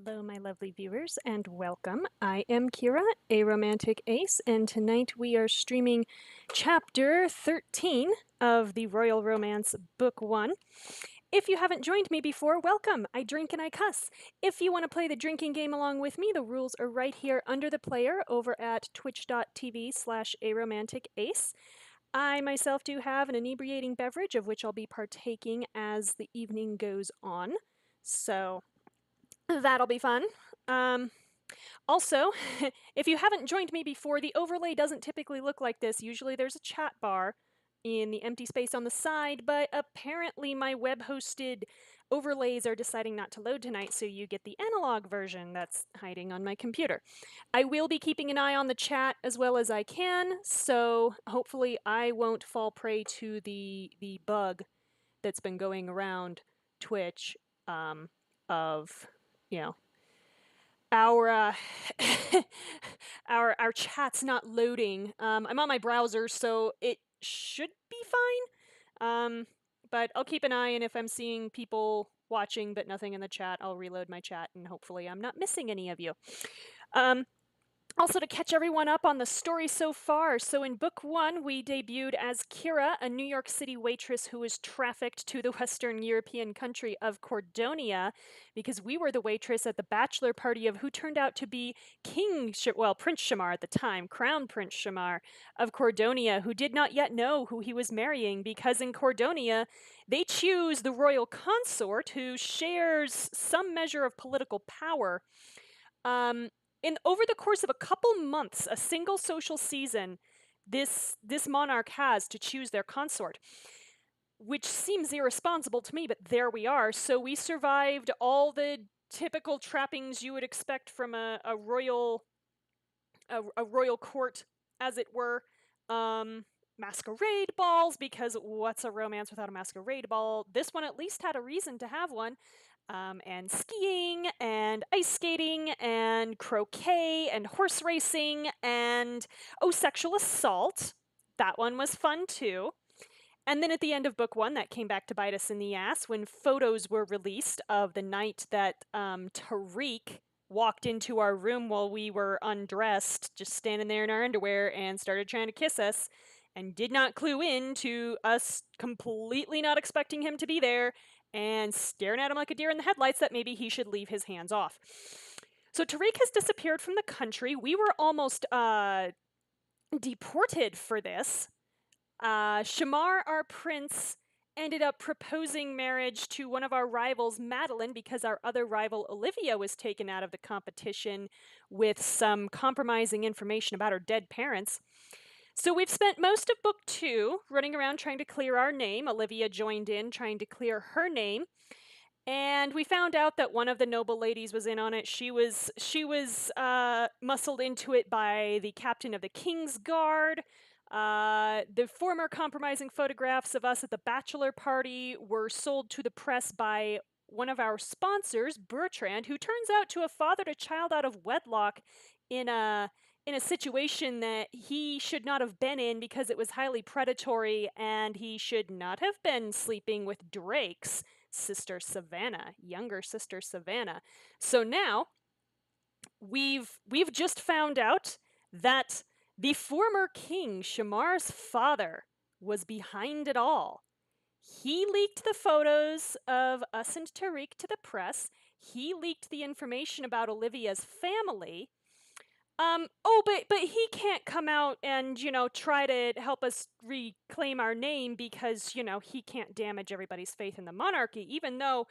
Hello, my lovely viewers, and welcome. I am Kira, a romantic ace, and tonight we are streaming chapter 13 of the Royal Romance Book 1. If you haven't joined me before, welcome. I drink and I cuss. If you want to play the drinking game along with me, the rules are right here under the player over at twitch.tv/aromanticace. I myself do have an inebriating beverage of which I'll be partaking as the evening goes on. So that'll be fun. Also, if you haven't joined me before, the overlay doesn't typically look like this. Usually there's a chat bar in the empty space on the side, but apparently my web-hosted overlays are deciding not to load tonight, so you get the analog version that's hiding on my computer. I will be keeping an eye on the chat as well as I can, so hopefully I won't fall prey to the bug that's been going around Twitch of, you know, our our chat's not loading. I'm on my browser, so it should be fine. But I'll keep an eye, and if I'm seeing people watching but nothing in the chat, I'll reload my chat, and hopefully I'm not missing any of you. Also, to catch everyone up on the story so far, so in book 1, we debuted as Kira, a New York City waitress who was trafficked to the Western European country of Cordonia, because we were the waitress at the bachelor party of who turned out to be Prince Shamar at the time, Crown Prince Shamar of Cordonia, who did not yet know who he was marrying, because in Cordonia, they choose the royal consort who shares some measure of political power. Over the course of a couple months, a single social season, this monarch has to choose their consort, which seems irresponsible to me, but there we are. So we survived all the typical trappings you would expect from a royal court, as it were. Masquerade balls, because what's a romance without a masquerade ball? This one at least had a reason to have one. And skiing and ice skating and croquet and horse racing and, sexual assault. That one was fun too. And then at the end of book 1, that came back to bite us in the ass when photos were released of the night that Tariq walked into our room while we were undressed, just standing there in our underwear, and started trying to kiss us, and did not clue in to us completely not expecting him to be there and staring at him like a deer in the headlights that maybe he should leave his hands off. So Tariq has disappeared from the country. We were almost deported for this. Shamar, our prince, ended up proposing marriage to one of our rivals, Madeline, because our other rival, Olivia, was taken out of the competition with some compromising information about her dead parents. So we've spent most of book 2 running around trying to clear our name. Olivia joined in trying to clear her name. And we found out that one of the noble ladies was in on it. She was muscled into it by the captain of the King's Guard. The former compromising photographs of us at the bachelor party were sold to the press by one of our sponsors, Bertrand, who turns out to have fathered a child out of wedlock in a situation that he should not have been in because it was highly predatory, and he should not have been sleeping with Drake's sister Savannah, younger sister Savannah. So now we've just found out that the former king, Shamar's father, was behind it all. He leaked the photos of us and Tariq to the press. He leaked the information about Olivia's family. But he can't come out and, try to help us reclaim our name because, he can't damage everybody's faith in the monarchy, even though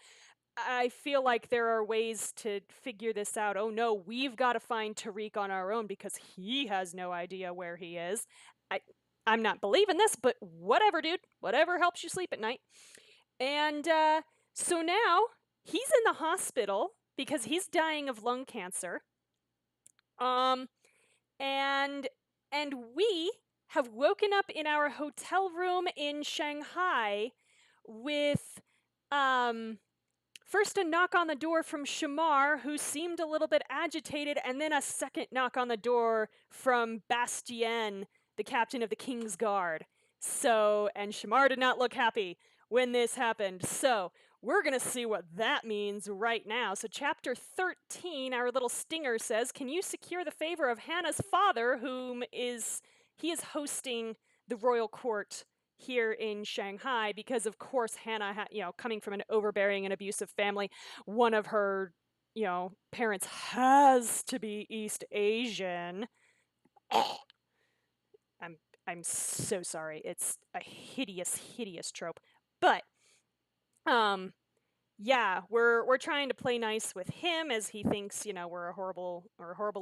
I feel like there are ways to figure this out. Oh no, we've got to find Tariq on our own because he has no idea where he is. I'm not believing this, but whatever, dude. Whatever helps you sleep at night. And so now he's in the hospital because he's dying of lung cancer. And we have woken up in our hotel room in Shanghai with first a knock on the door from Shamar, who seemed a little bit agitated, and then a second knock on the door from Bastien, the captain of the King's Guard. And Shamar did not look happy when this happened. So We're going to see what that means right now. So, chapter 13, our little stinger says, can you secure the favor of Hannah's father, he is hosting the royal court here in Shanghai because, of course, Hannah, coming from an overbearing and abusive family, one of her, parents has to be East Asian. I'm I'm so sorry. It's a hideous, hideous trope. But yeah, we're trying to play nice with him as he thinks, we're a horrible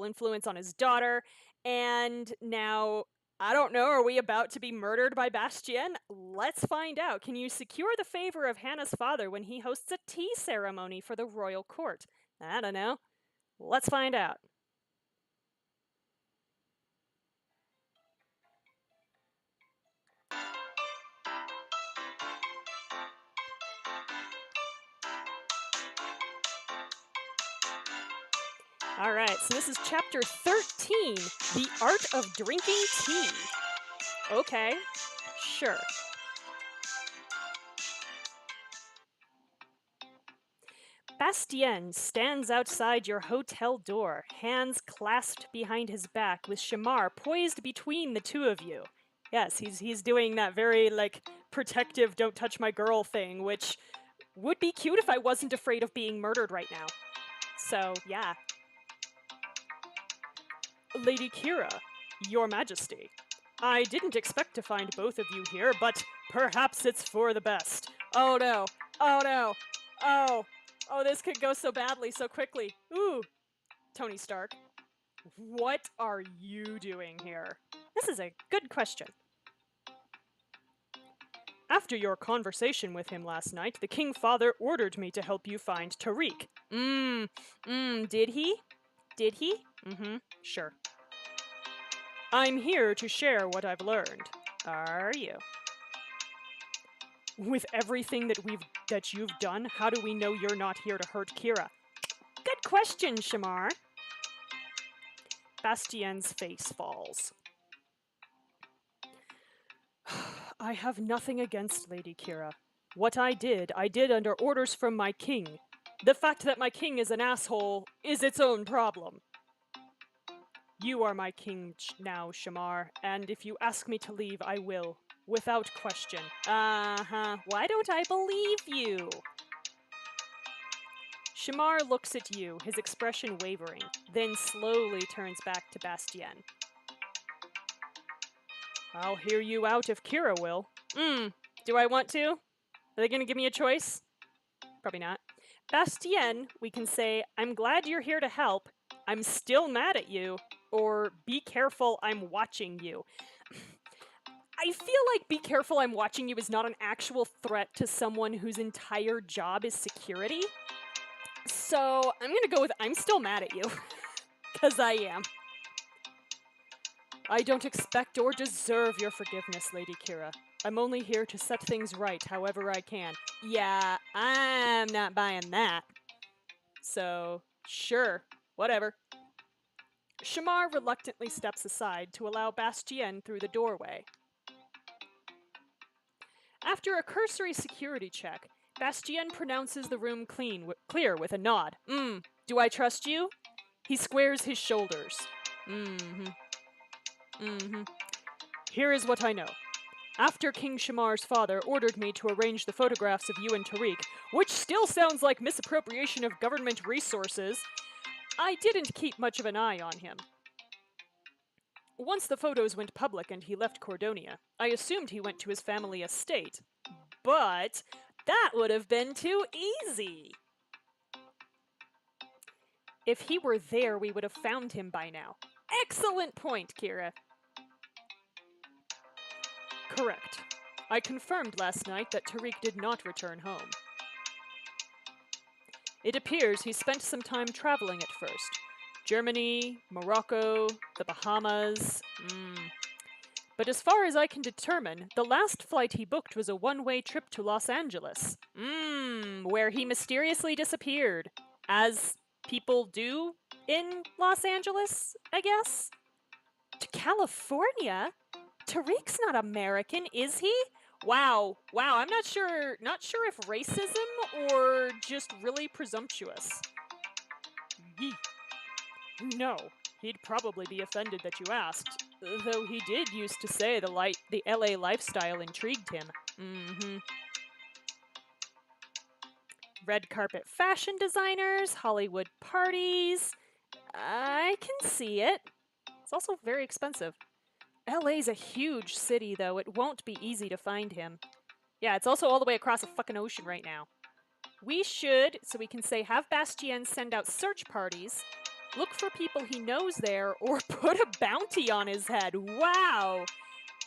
influence on his daughter. And now I don't know, are we about to be murdered by Bastien? Let's find out. Can you secure the favor of Hannah's father when he hosts a tea ceremony for the royal court? I don't know. Let's find out. All right, so this is chapter 13, The Art of Drinking Tea. Okay, sure. Bastien stands outside your hotel door, hands clasped behind his back, with Shamar poised between the two of you. Yes, he's doing that very, protective, don't touch my girl thing, which would be cute if I wasn't afraid of being murdered right now. So, yeah. Lady Kira, Your Majesty, I didn't expect to find both of you here, but perhaps it's for the best. Oh no, oh no, oh, this could go so badly so quickly. Ooh, Tony Stark, what are you doing here? This is a good question. After your conversation with him last night, the King Father ordered me to help you find Tariq. Did he? Did he? Sure. I'm here to share what I've learned. Are you? With everything that you've done, how do we know you're not here to hurt Kira? Good question, Shamar. Bastien's face falls. I have nothing against Lady Kira. What I did under orders from my king. The fact that my king is an asshole is its own problem. You are my king now, Shamar, and if you ask me to leave, I will. Without question. Why don't I believe you? Shamar looks at you, his expression wavering, then slowly turns back to Bastien. I'll hear you out if Kira will. Do I want to? Are they gonna give me a choice? Probably not. Bastien, we can say, I'm glad you're here to help. I'm still mad at you. Or, be careful, I'm watching you. I feel like be careful, I'm watching you is not an actual threat to someone whose entire job is security. So, I'm gonna go with I'm still mad at you. Because I am. I don't expect or deserve your forgiveness, Lady Kira. I'm only here to set things right however I can. Yeah, I'm not buying that. So, sure, whatever. Shamar reluctantly steps aside to allow Bastien through the doorway. After a cursory security check, Bastien pronounces the room clear with a nod. Do I trust you? He squares his shoulders. Here is what I know. After King Shamar's father ordered me to arrange the photographs of you and Tariq, which still sounds like misappropriation of government resources, I didn't keep much of an eye on him. Once the photos went public and he left Cordonia, I assumed he went to his family estate. But that would have been too easy. If he were there, we would have found him by now. Excellent point, Kira. Correct. I confirmed last night that Tariq did not return home. It appears he spent some time traveling at first. Germany, Morocco, the Bahamas. But as far as I can determine, the last flight he booked was a one-way trip to Los Angeles. Where he mysteriously disappeared. As people do in Los Angeles, I guess? To California? Tariq's not American, is he? Wow, wow, I'm not sure if racism or just really presumptuous. Yee. No, he'd probably be offended that you asked, though he did used to say the LA lifestyle intrigued him. Mm-hmm. Red carpet fashion designers, Hollywood parties. I can see it. It's also very expensive. LA's a huge city, though. It won't be easy to find him. Yeah, it's also all the way across the fucking ocean right now. We should, so we can say, have Bastien send out search parties, look for people he knows there, or put a bounty on his head. Wow.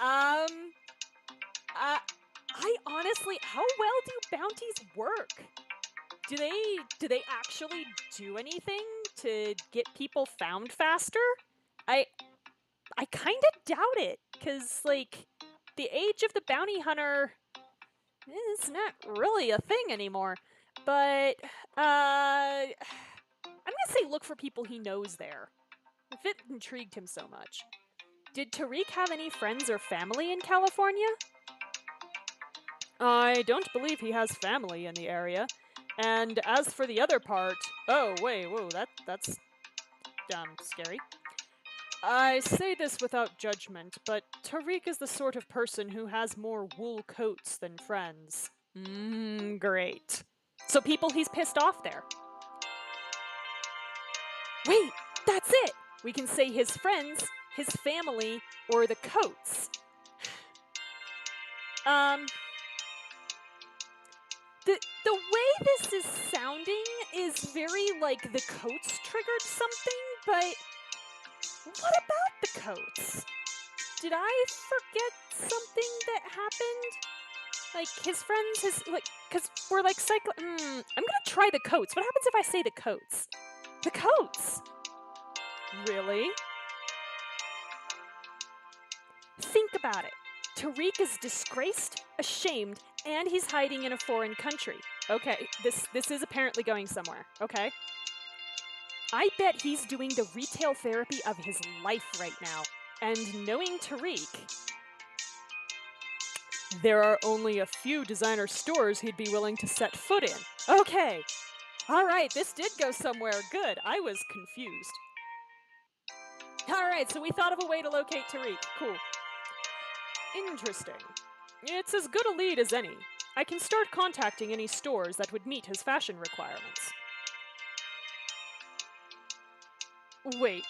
Um, I honestly, how well do bounties work? Do they actually do anything to get people found faster? I I kind of doubt it, cuz like the age of the bounty hunter is not really a thing anymore. But I'm gonna say look for people he knows there. If it intrigued him so much. Did Tariq have any friends or family in California? I don't believe he has family in the area. And as for the other part, oh wait, whoa, that's scary. I say this without judgment, but Tariq is the sort of person who has more wool coats than friends. Great. So people he's pissed off there. Wait, that's it! We can say his friends, his family, or the coats. Um, the way this is sounding is very like the coats triggered something, but what about the coats? Did I forget something that happened? Like his friends, cause we're like I'm gonna try the coats. What happens if I say the coats? The coats. Really? Think about it. Tariq is disgraced, ashamed, and he's hiding in a foreign country. Okay, this is apparently going somewhere. Okay. I bet he's doing the retail therapy of his life right now. And knowing Tariq, there are only a few designer stores he'd be willing to set foot in. Okay. All right, this did go somewhere. Good. I was confused. All right, so we thought of a way to locate Tariq. Cool. Interesting. It's as good a lead as any. I can start contacting any stores that would meet his fashion requirements. Wait.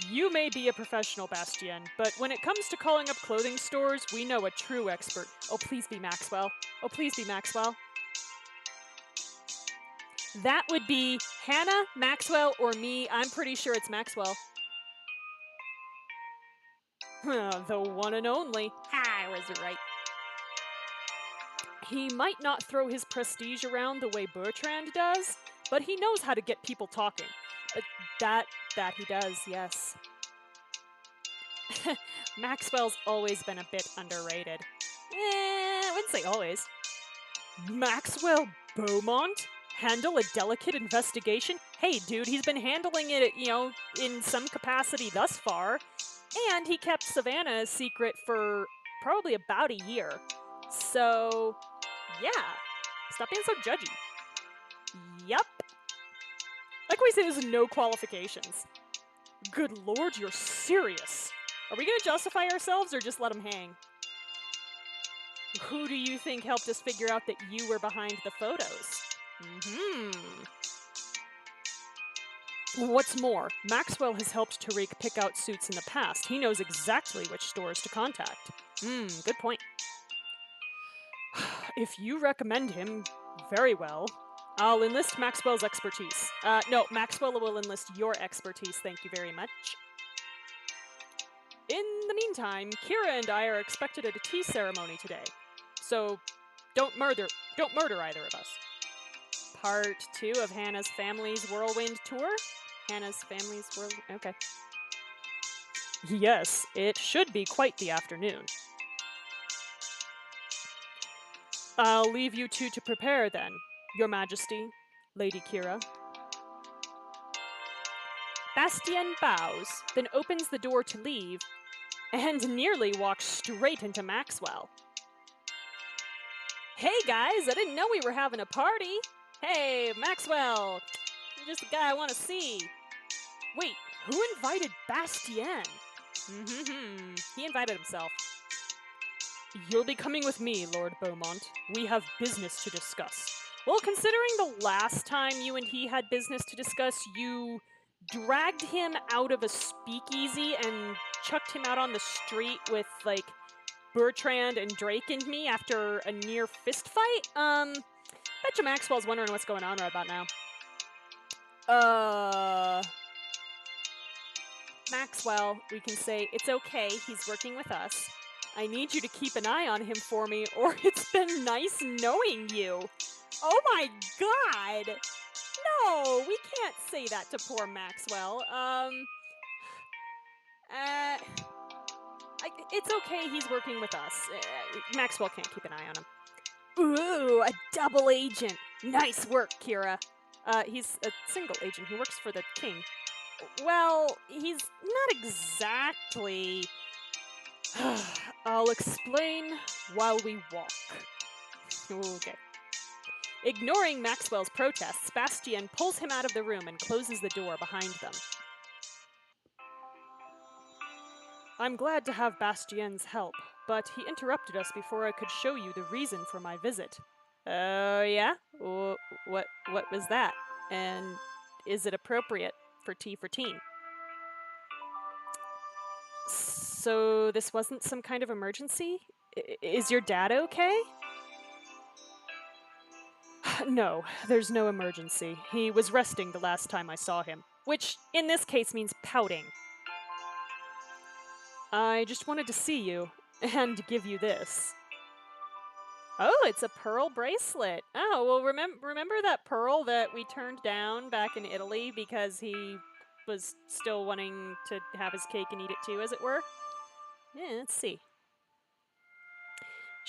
You may be a professional, Bastien, but when it comes to calling up clothing stores, we know a true expert. Oh, please be Maxwell. Oh, please be Maxwell. That would be Hannah, Maxwell, or me. I'm pretty sure it's Maxwell. The one and only. Ha, I was right. He might not throw his prestige around the way Bertrand does, but he knows how to get people talking. That he does, yes. Maxwell's always been a bit underrated. I wouldn't say always. Maxwell Beaumont? Handle a delicate investigation? Hey, dude, he's been handling it, in some capacity thus far. And he kept Savannah a secret for probably about a year. So, yeah. Stop being so judgy. Yup. Like we say, there's no qualifications. Good lord, you're serious. Are we gonna justify ourselves or just let him hang? Who do you think helped us figure out that you were behind the photos? What's more, Maxwell has helped Tariq pick out suits in the past. He knows exactly which stores to contact. Good point. If you recommend him, very well. I'll enlist Maxwell's expertise. No, Maxwell will enlist your expertise, thank you very much. In the meantime, Kira and I are expected at a tea ceremony today. So, don't murder either of us. Part 2 of Hannah's Family's Whirlwind Tour? Hannah's Family's Whirlwind... Okay. Yes, it should be quite the afternoon. I'll leave you two to prepare then, Your Majesty, Lady Kira. Bastien bows, then opens the door to leave, and nearly walks straight into Maxwell. Hey guys, I didn't know we were having a party. Hey, Maxwell, you're just the guy I want to see. Wait, who invited Bastien? He invited himself. You'll be coming with me, Lord Beaumont. We have business to discuss. Well, considering the last time you and he had business to discuss, you dragged him out of a speakeasy and chucked him out on the street with, like, Bertrand and Drake and me after a near fist fight? Betcha Maxwell's wondering what's going on right about now. Maxwell, we can say, it's okay, he's working with us. I need you to keep an eye on him for me, or it's been nice knowing you. Oh my god! No, we can't say that to poor Maxwell. It's okay, he's working with us. Maxwell can't keep an eye on him. Ooh, a double agent. Nice work, Kira. He's a single agent. He works for the king. Well, he's not exactly. I'll explain while we walk. Okay. Ignoring Maxwell's protests, Bastien pulls him out of the room and closes the door behind them. I'm glad to have Bastien's help, but he interrupted us before I could show you the reason for my visit. Oh, yeah? What was that? And is it appropriate for tea for teen? So this wasn't some kind of emergency? Is your dad okay? No, there's no emergency. He was resting the last time I saw him, which in this case means pouting. I just wanted to see you, and give you this. Oh, it's a pearl bracelet. Oh, well, remember that pearl that we turned down back in Italy because he was still wanting to have his cake and eat it too, as it were? Yeah, let's see.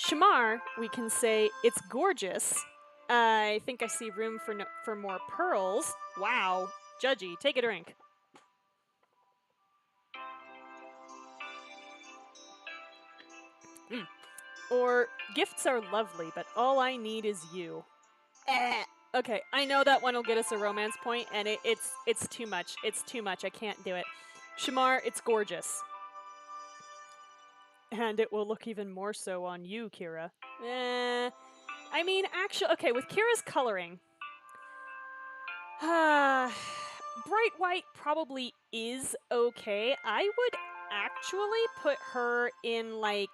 Shamar, we can say, it's gorgeous. I think I see room for more pearls. Wow. Judgy, take a drink. Or, gifts are lovely, but all I need is you. Okay, I know that one will get us a romance point, and it's too much. It's too much. I can't do it. Shamar, it's gorgeous. And it will look even more so on you, Kira. I mean, actually, okay, with Kira's coloring, bright white probably is okay. I would actually put her in, like,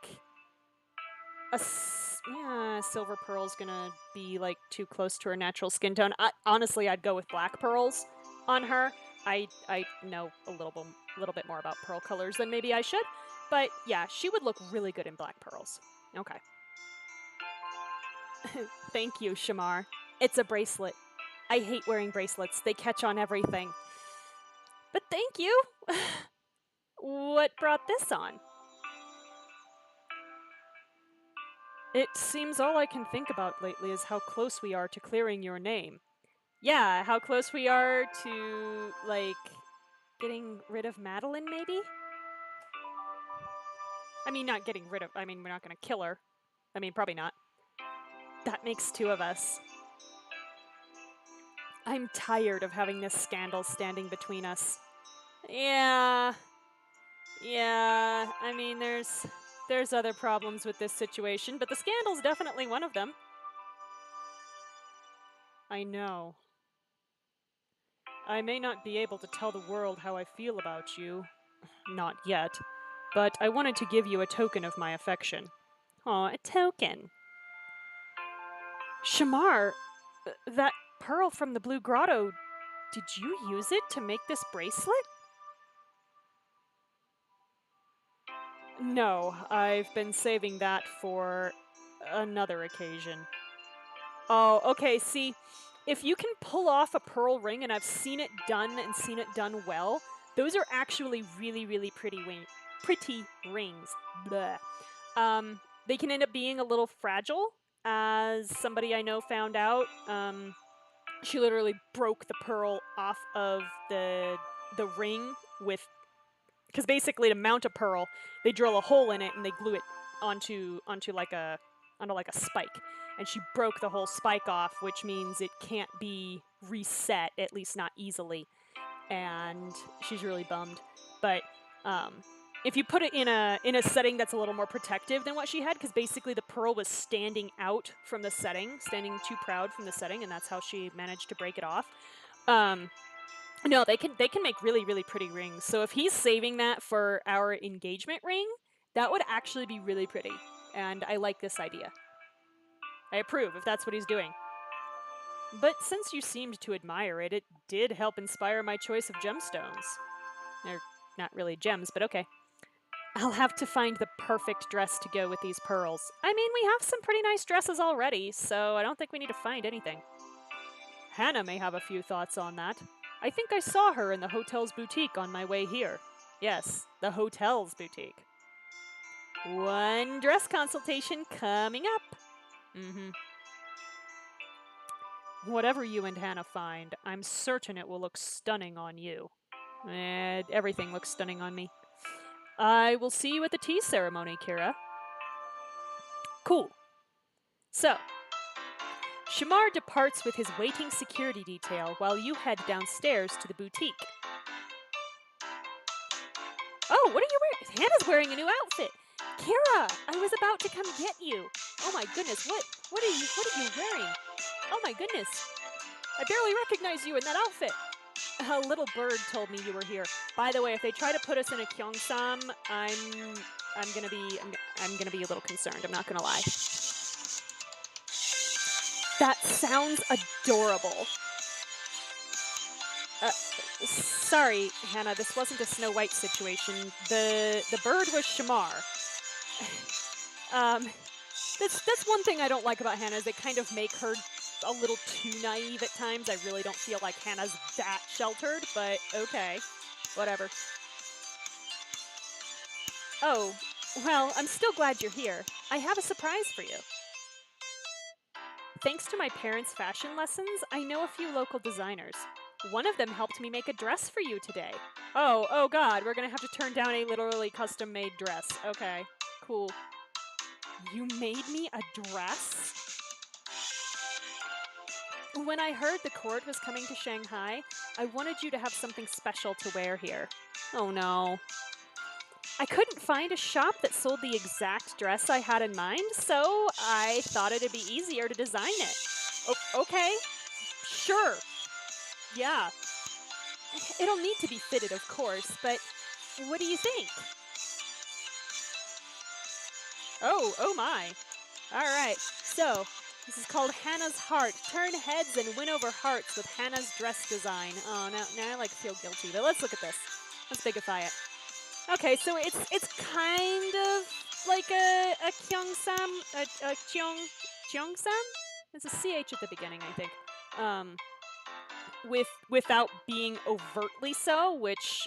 silver pearl's gonna be, like, too close to her natural skin tone. Honestly, I'd go with black pearls on her. I know a little bit more about pearl colors than maybe I should, but yeah, she would look really good in black pearls. Okay. Thank you, Shamar. It's a bracelet. I hate wearing bracelets. They catch on everything. But thank you. What brought this on? It seems all I can think about lately is how close we are to clearing your name. Yeah, how close we are to, like, getting rid of Madeline, maybe? I mean, not getting rid of... I mean, we're not gonna kill her. I mean, probably not. That makes two of us. I'm tired of having this scandal standing between us. Yeah, I mean, there's other problems with this situation, but the scandal's definitely one of them. I know. I may not be able to tell the world how I feel about you. Not yet. But I wanted to give you a token of my affection. Aw, a token. Shamar, that pearl from the Blue Grotto, did you use it to make this bracelet? No, I've been saving that for another occasion. Oh, okay, see, if you can pull off a pearl ring, and I've seen it done and seen it done well, those are actually really, really pretty rings. Bleh. They can end up being a little fragile, as somebody I know found out. She literally broke the pearl off of the ring with... Because basically, to mount a pearl, they drill a hole in it and they glue it onto like a spike. and she broke the whole spike off, which means it can't be reset, at least not easily. And she's really bummed. But if you put it in a setting that's a little more protective than what she had, because basically the pearl was standing out from the setting, standing too proud from the setting, and that's how she managed to break it off. No, they can make really, really pretty rings. So if he's saving that for our engagement ring, that would actually be really pretty. And I like this idea. I approve if that's what he's doing. But since you seemed to admire it, it did help inspire my choice of gemstones. They're not really gems, but okay. I'll have to find the perfect dress to go with these pearls. I mean, we have some pretty nice dresses already, so I don't think we need to find anything. Hannah may have a few thoughts on that. I think I saw her in the hotel's boutique on my way here. Yes, the hotel's boutique. One dress consultation coming up. Whatever you and Hannah find, I'm certain it will look stunning on you. Everything looks stunning on me. I will see you at the tea ceremony, Kira. Cool. So, Shamar departs with his waiting security detail while you head downstairs to the boutique. Oh, what are you wearing? Hannah's wearing a new outfit. Kira, I was about to come get you. Oh my goodness, what are you wearing? Oh my goodness. I barely recognize you in that outfit. A little bird told me you were here. By the way, if they try to put us in a Gyeongsam, I'm gonna be a little concerned. I'm not gonna lie. That sounds adorable. Sorry, Hannah, this wasn't a Snow White situation. The bird was Shamar. That's one thing I don't like about Hannah is they kind of make her a little too naive at times. I really don't feel like Hannah's that sheltered, but okay. Whatever. Oh, well, I'm still glad you're here. I have a surprise for you. Thanks to my parents' fashion lessons, I know a few local designers. One of them helped me make a dress for you today. Oh god, we're gonna have to turn down a literally custom-made dress. Okay, cool. You made me a dress? When I heard the court was coming to Shanghai, I wanted you to have something special to wear here. Oh no. I couldn't find a shop that sold the exact dress I had in mind, so I thought it'd be easier to design it. Okay. Sure. Yeah. It'll need to be fitted, of course, but what do you think? Oh my. Alright, so this is called Hannah's Heart. Turn heads and win over hearts with Hannah's dress design. Oh, now I like feel guilty, but let's look at this. Let's bigify it. Okay, so it's kind of like a Gyeongsam, a Gyeongsam? There's a CH at the beginning, I think. Without being overtly so, which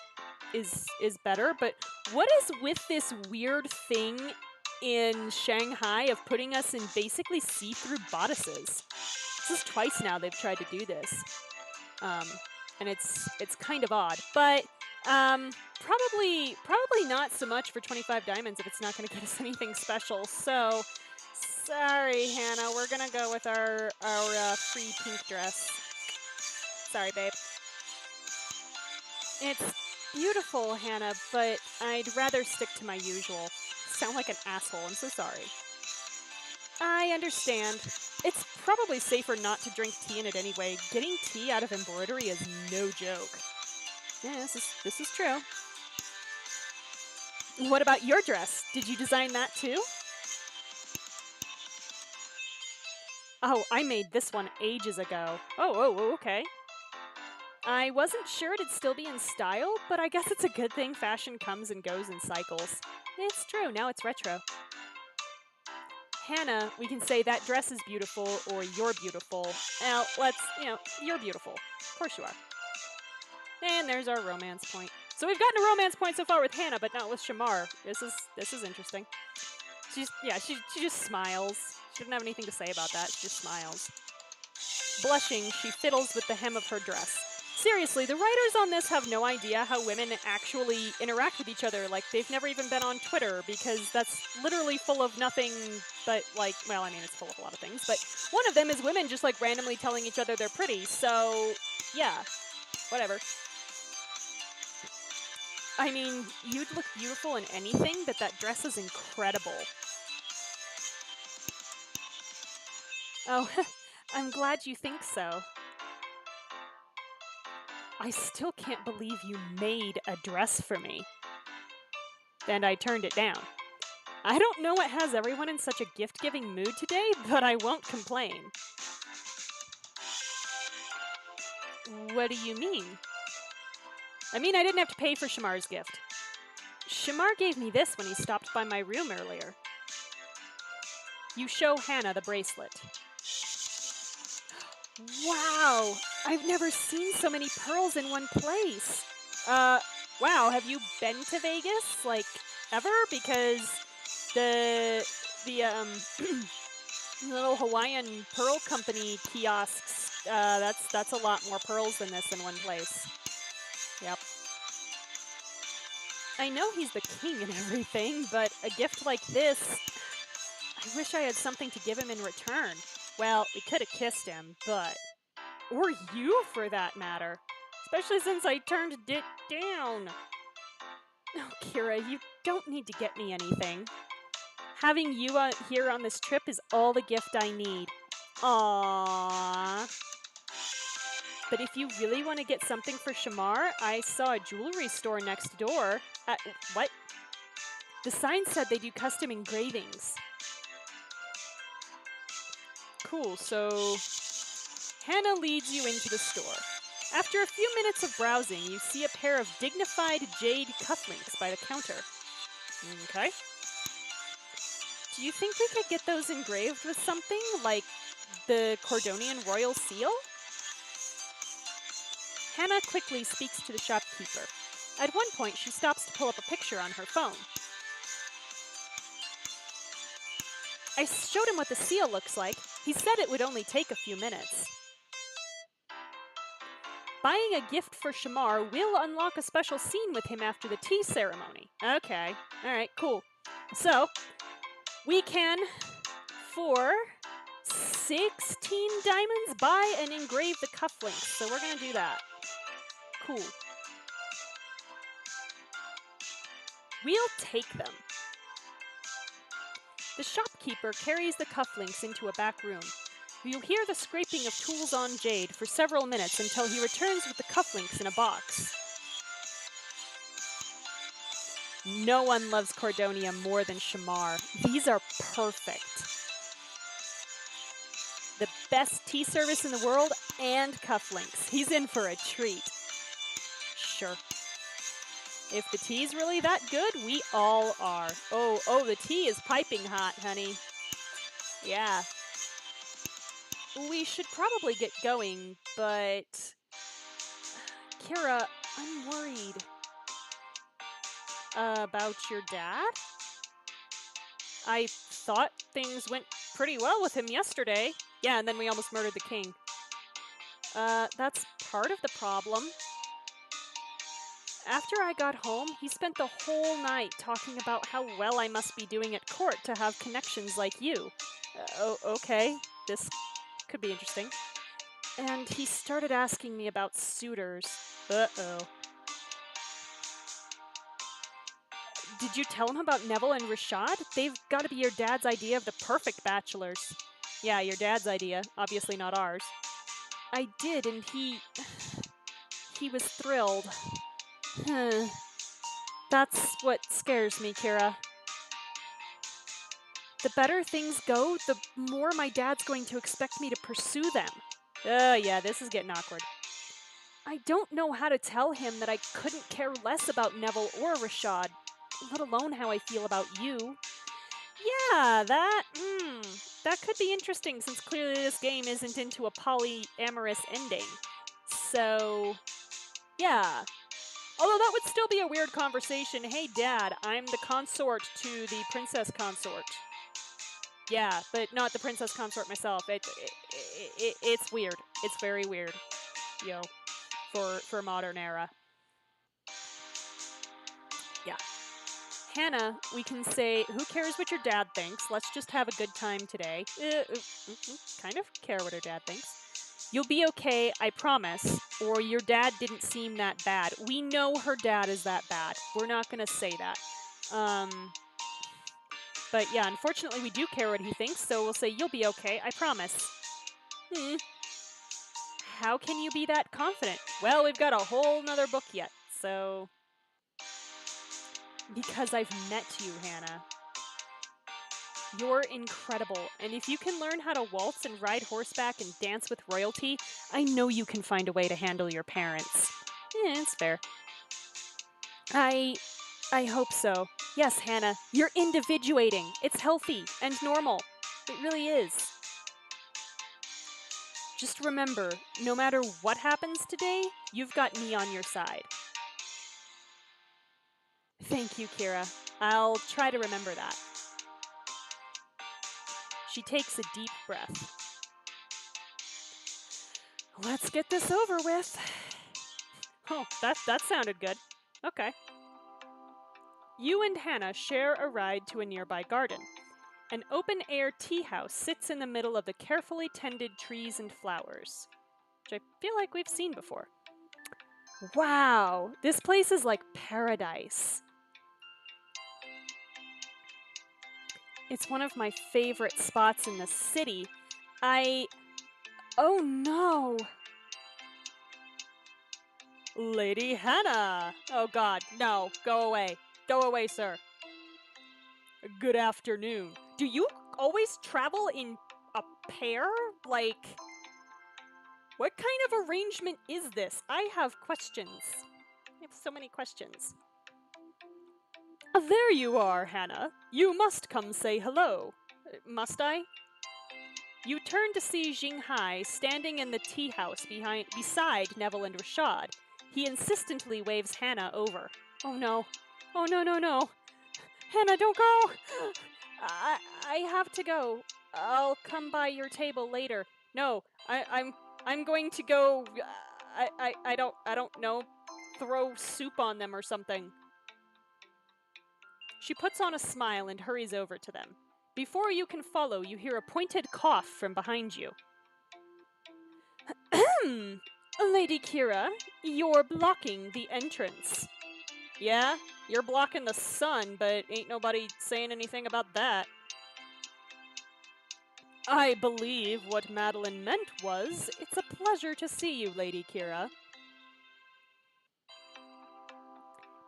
is better. But what is with this weird thing in Shanghai of putting us in basically see-through bodices? This is twice now they've tried to do this, and it's kind of odd. But probably not so much for 25 diamonds if it's not going to get us anything special. So sorry, Hannah, we're gonna go with our free pink dress. Sorry, babe. It's beautiful, Hannah, but I'd rather stick to my usual. Sound like an asshole, I'm so sorry. I understand. It's probably safer not to drink tea in it anyway. Getting tea out of embroidery is no joke. Yeah, this is true. What about your dress? Did you design that too? Oh, I made this one ages ago. Oh, okay. I wasn't sure it'd still be in style, but I guess it's a good thing fashion comes and goes in cycles. It's true, now it's retro. Hannah, we can say that dress is beautiful or you're beautiful. Now, you're beautiful. Of course you are. And there's our romance point. So we've gotten a romance point so far with Hannah, but not with Shamar. This is interesting. She just smiles. She doesn't have anything to say about that. She just smiles. Blushing, she fiddles with the hem of her dress. Seriously, the writers on this have no idea how women actually interact with each other. Like, they've never even been on Twitter, because that's literally full of nothing but, like, well, I mean, it's full of a lot of things, but one of them is women just, like, randomly telling each other they're pretty, so, yeah, whatever. I mean, you'd look beautiful in anything, but that dress is incredible. Oh, I'm glad you think so. I still can't believe you made a dress for me. And I turned it down. I don't know what has everyone in such a gift-giving mood today, but I won't complain. What do you mean? I mean, I didn't have to pay for Shamar's gift. Shamar gave me this when he stopped by my room earlier. You show Hannah the bracelet. Wow! I've never seen so many pearls in one place. Wow, have you been to Vegas? Like, ever? Because the little Hawaiian Pearl Company kiosks, that's a lot more pearls than this in one place. Yep. I know he's the king and everything, but a gift like this, I wish I had something to give him in return. Well, we could have kissed him, but... Or you, for that matter. Especially since I turned it down. Oh, Kira, you don't need to get me anything. Having you here on this trip is all the gift I need. Aww. But if you really want to get something for Shamar, I saw a jewelry store next door. What? The sign said they do custom engravings. Cool, so Hannah leads you into the store. After a few minutes of browsing, you see a pair of dignified jade cufflinks by the counter. Okay. Do you think we could get those engraved with something, like the Cordonian royal seal? Hannah quickly speaks to the shopkeeper. At one point, she stops to pull up a picture on her phone. I showed him what the seal looks like. He said it would only take a few minutes. Buying a gift for Shamar will unlock a special scene with him after the tea ceremony. Okay, alright, cool. So, we can, for 16 diamonds, buy and engrave the cufflinks. So we're gonna do that. Cool. We'll take them. The shopkeeper carries the cufflinks into a back room. You hear the scraping of tools on jade for several minutes until he returns with the cufflinks in a box. No one loves Cordonia more than Shamar. These are perfect. The best tea service in the world and cufflinks. He's in for a treat. Sure. If the tea's really that good, we all are. Oh, the tea is piping hot, honey. Yeah. We should probably get going, but... Kira, I'm worried. About your dad? I thought things went pretty well with him yesterday. Yeah, and then we almost murdered the king. That's part of the problem. After I got home, he spent the whole night talking about how well I must be doing at court to have connections like you. Okay, this could be interesting. And he started asking me about suitors. Uh-oh. Did you tell him about Neville and Rashad? They've got to be your dad's idea of the perfect bachelors. Yeah, your dad's idea. Obviously not ours. I did, and he was thrilled. That's what scares me, Kira. The better things go, the more my dad's going to expect me to pursue them. Yeah, this is getting awkward. I don't know how to tell him that I couldn't care less about Neville or Rashad, let alone how I feel about you. Yeah, that could be interesting, since clearly this game isn't into a polyamorous ending. So, yeah. Although that would still be a weird conversation. Hey, Dad, I'm the consort to the princess consort. Yeah, but not the princess consort myself. It's weird. It's very weird. Yo. for modern era. Yeah. Hannah, we can say, who cares what your dad thinks? Let's just have a good time today. Kind of care what her dad thinks. You'll be okay, I promise. Or your dad didn't seem that bad. We know her dad is that bad. We're not going to say that. But yeah, unfortunately, we do care what he thinks, so we'll say, you'll be okay, I promise. How can you be that confident? Well, we've got a whole nother book yet, so... Because I've met you, Hannah. You're incredible, and if you can learn how to waltz and ride horseback and dance with royalty, I know you can find a way to handle your parents. It's fair. I hope so. Yes, Hannah, you're individuating. It's healthy and normal. It really is. Just remember, no matter what happens today, you've got me on your side. Thank you, Kira. I'll try to remember that. She takes a deep breath. Let's get this over with. Oh, that sounded good. Okay. You and Hannah share a ride to a nearby garden. An open-air tea house sits in the middle of the carefully tended trees and flowers, which I feel like we've seen before. Wow, this place is like paradise. It's one of my favorite spots in the city. Oh no! Lady Hannah! Oh god, no, go away. Go away, sir. Good afternoon. Do you always travel in a pair? Like, what kind of arrangement is this? I have questions. I have so many questions. There you are, Hannah. You must come say hello. Must I? You turn to see Jinghai standing in the tea house beside Neville and Rashad. He insistently waves Hannah over. Oh no. Oh no, no, no. Hannah, don't go! I have to go. I'll come by your table later. No, I'm going to go. I don't know. Throw soup on them or something. She puts on a smile and hurries over to them. Before you can follow, you hear a pointed cough from behind you. Lady Kira, you're blocking the entrance. Yeah, you're blocking the sun, but ain't nobody saying anything about that. I believe what Madeline meant was, it's a pleasure to see you, Lady Kira.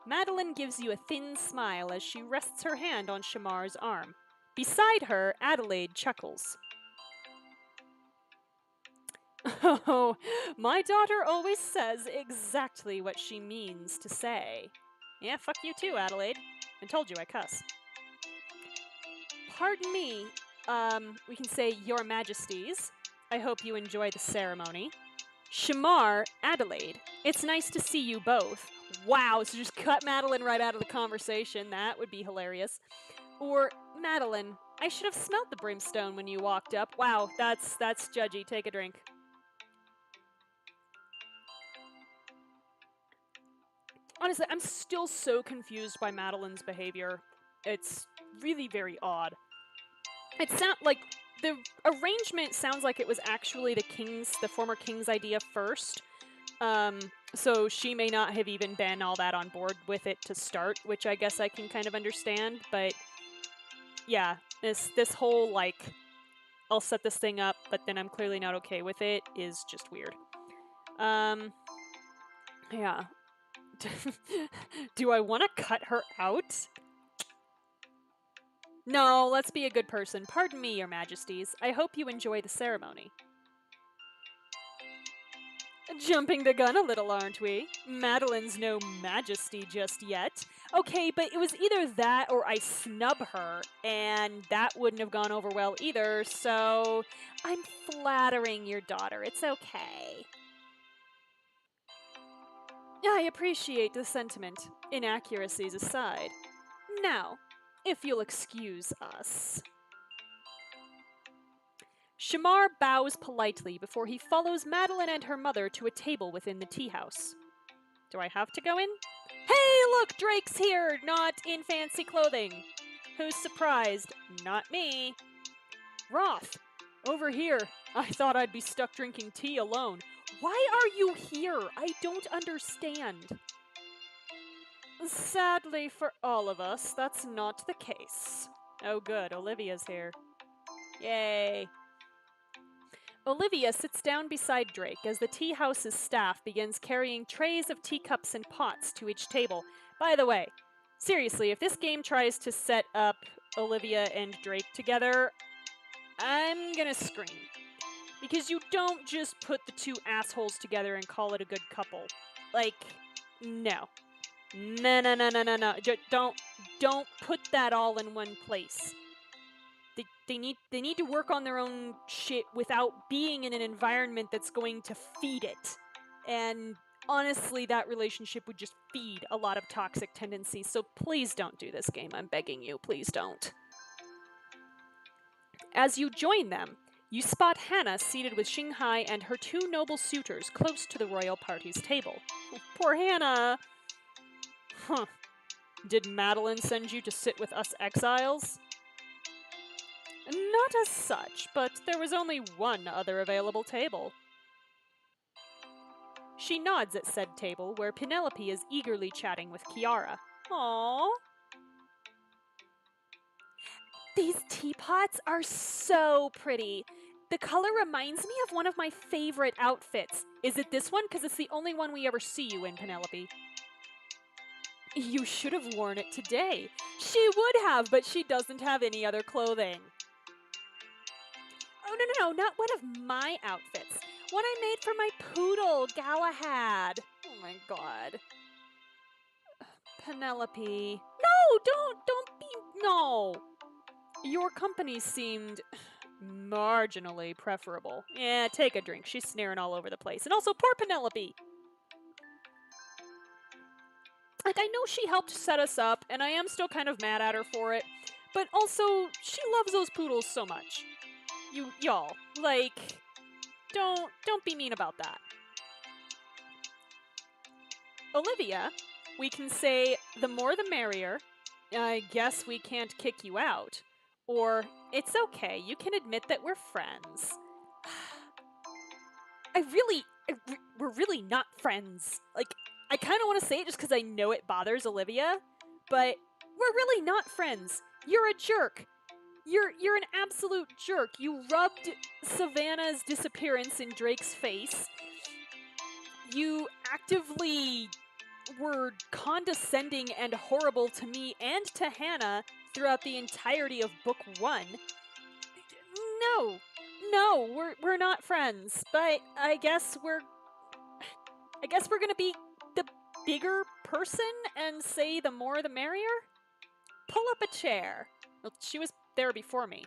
Madeline gives you a thin smile as she rests her hand on Shamar's arm. Beside her, Adelaide chuckles. Oh, my daughter always says exactly what she means to say. Yeah, fuck you too, Adelaide. I told you I cuss. Pardon me, we can say Your Majesties. I hope you enjoy the ceremony. Shamar, Adelaide, it's nice to see you both. Wow, so just cut Madeline right out of the conversation. That would be hilarious. Or, Madeline, I should have smelt the brimstone when you walked up. Wow, that's judgy. Take a drink. Honestly, I'm still so confused by Madeline's behavior. It's really very odd. It sounds like the arrangement sounds like it was actually the former king's idea first. So she may not have even been all that on board with it to start, which I guess I can kind of understand, but yeah, this whole, like, I'll set this thing up, but then I'm clearly not okay with it is just weird. Yeah. Do I want to cut her out? No, let's be a good person. Pardon me, Your Majesties. I hope you enjoy the ceremony. Jumping the gun a little, aren't we? Madeline's no majesty just yet. Okay, but it was either that or I snub her, and that wouldn't have gone over well either, so I'm flattering your daughter. It's okay. I appreciate the sentiment, inaccuracies aside. Now, if you'll excuse us. Shamar bows politely before he follows Madeline and her mother to a table within the tea house. Do I have to go in? Hey, look, Drake's here, not in fancy clothing. Who's surprised? Not me. Roth, over here. I thought I'd be stuck drinking tea alone. Why are you here? I don't understand. Sadly for all of us, that's not the case. Oh good, Olivia's here. Yay. Olivia sits down beside Drake as the tea house's staff begins carrying trays of teacups and pots to each table. By the way, seriously, if this game tries to set up Olivia and Drake together, I'm gonna scream. Because you don't just put the two assholes together and call it a good couple. Like, no. No. Don't put that all in one place. They need to work on their own shit without being in an environment that's going to feed it. And honestly, that relationship would just feed a lot of toxic tendencies. So please don't do this game. I'm begging you. Please don't. As you join them, you spot Hannah seated with Xinghai and her two noble suitors close to the royal party's table. Poor Hannah! Huh. Did Madeline send you to sit with us exiles? Not as such, but there was only one other available table. She nods at said table, where Penelope is eagerly chatting with Kiara. Aww. These teapots are so pretty. The color reminds me of one of my favorite outfits. Is it this one? Because it's the only one we ever see you in, Penelope. You should have worn it today. She would have, but she doesn't have any other clothing. Oh, no, not one of my outfits. One I made for my poodle, Galahad. Oh my god. Penelope. No, don't be, no. Your company seemed marginally preferable. Yeah, take a drink. She's sneering all over the place. And also, poor Penelope. Like, I know she helped set us up, and I am still kind of mad at her for it. But also, she loves those poodles so much. Y'all, like, don't be mean about that. Olivia, we can say the more the merrier. I guess we can't kick you out. Or, it's okay, you can admit that we're friends. We're really not friends. Like, I kind of want to say it just because I know it bothers Olivia, but we're really not friends. You're a jerk. You're an absolute jerk. You rubbed Savannah's disappearance in Drake's face. You actively were condescending and horrible to me and to Hannah throughout the entirety of book 1. No, we're not friends. But I guess we're gonna be the bigger person and say the more the merrier. Pull up a chair. Well, she was there before me.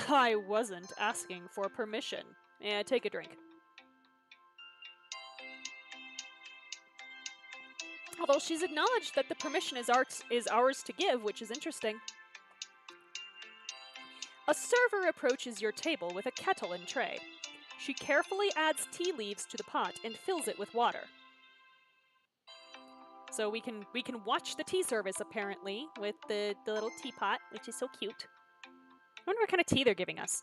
I wasn't asking for permission. Yeah, take a drink. Although she's acknowledged that the permission is ours to give, which is interesting. A server approaches your table with a kettle and tray. She carefully adds tea leaves to the pot and fills it with water. So we can watch the tea service, apparently, with the little teapot, which is so cute. I wonder what kind of tea they're giving us.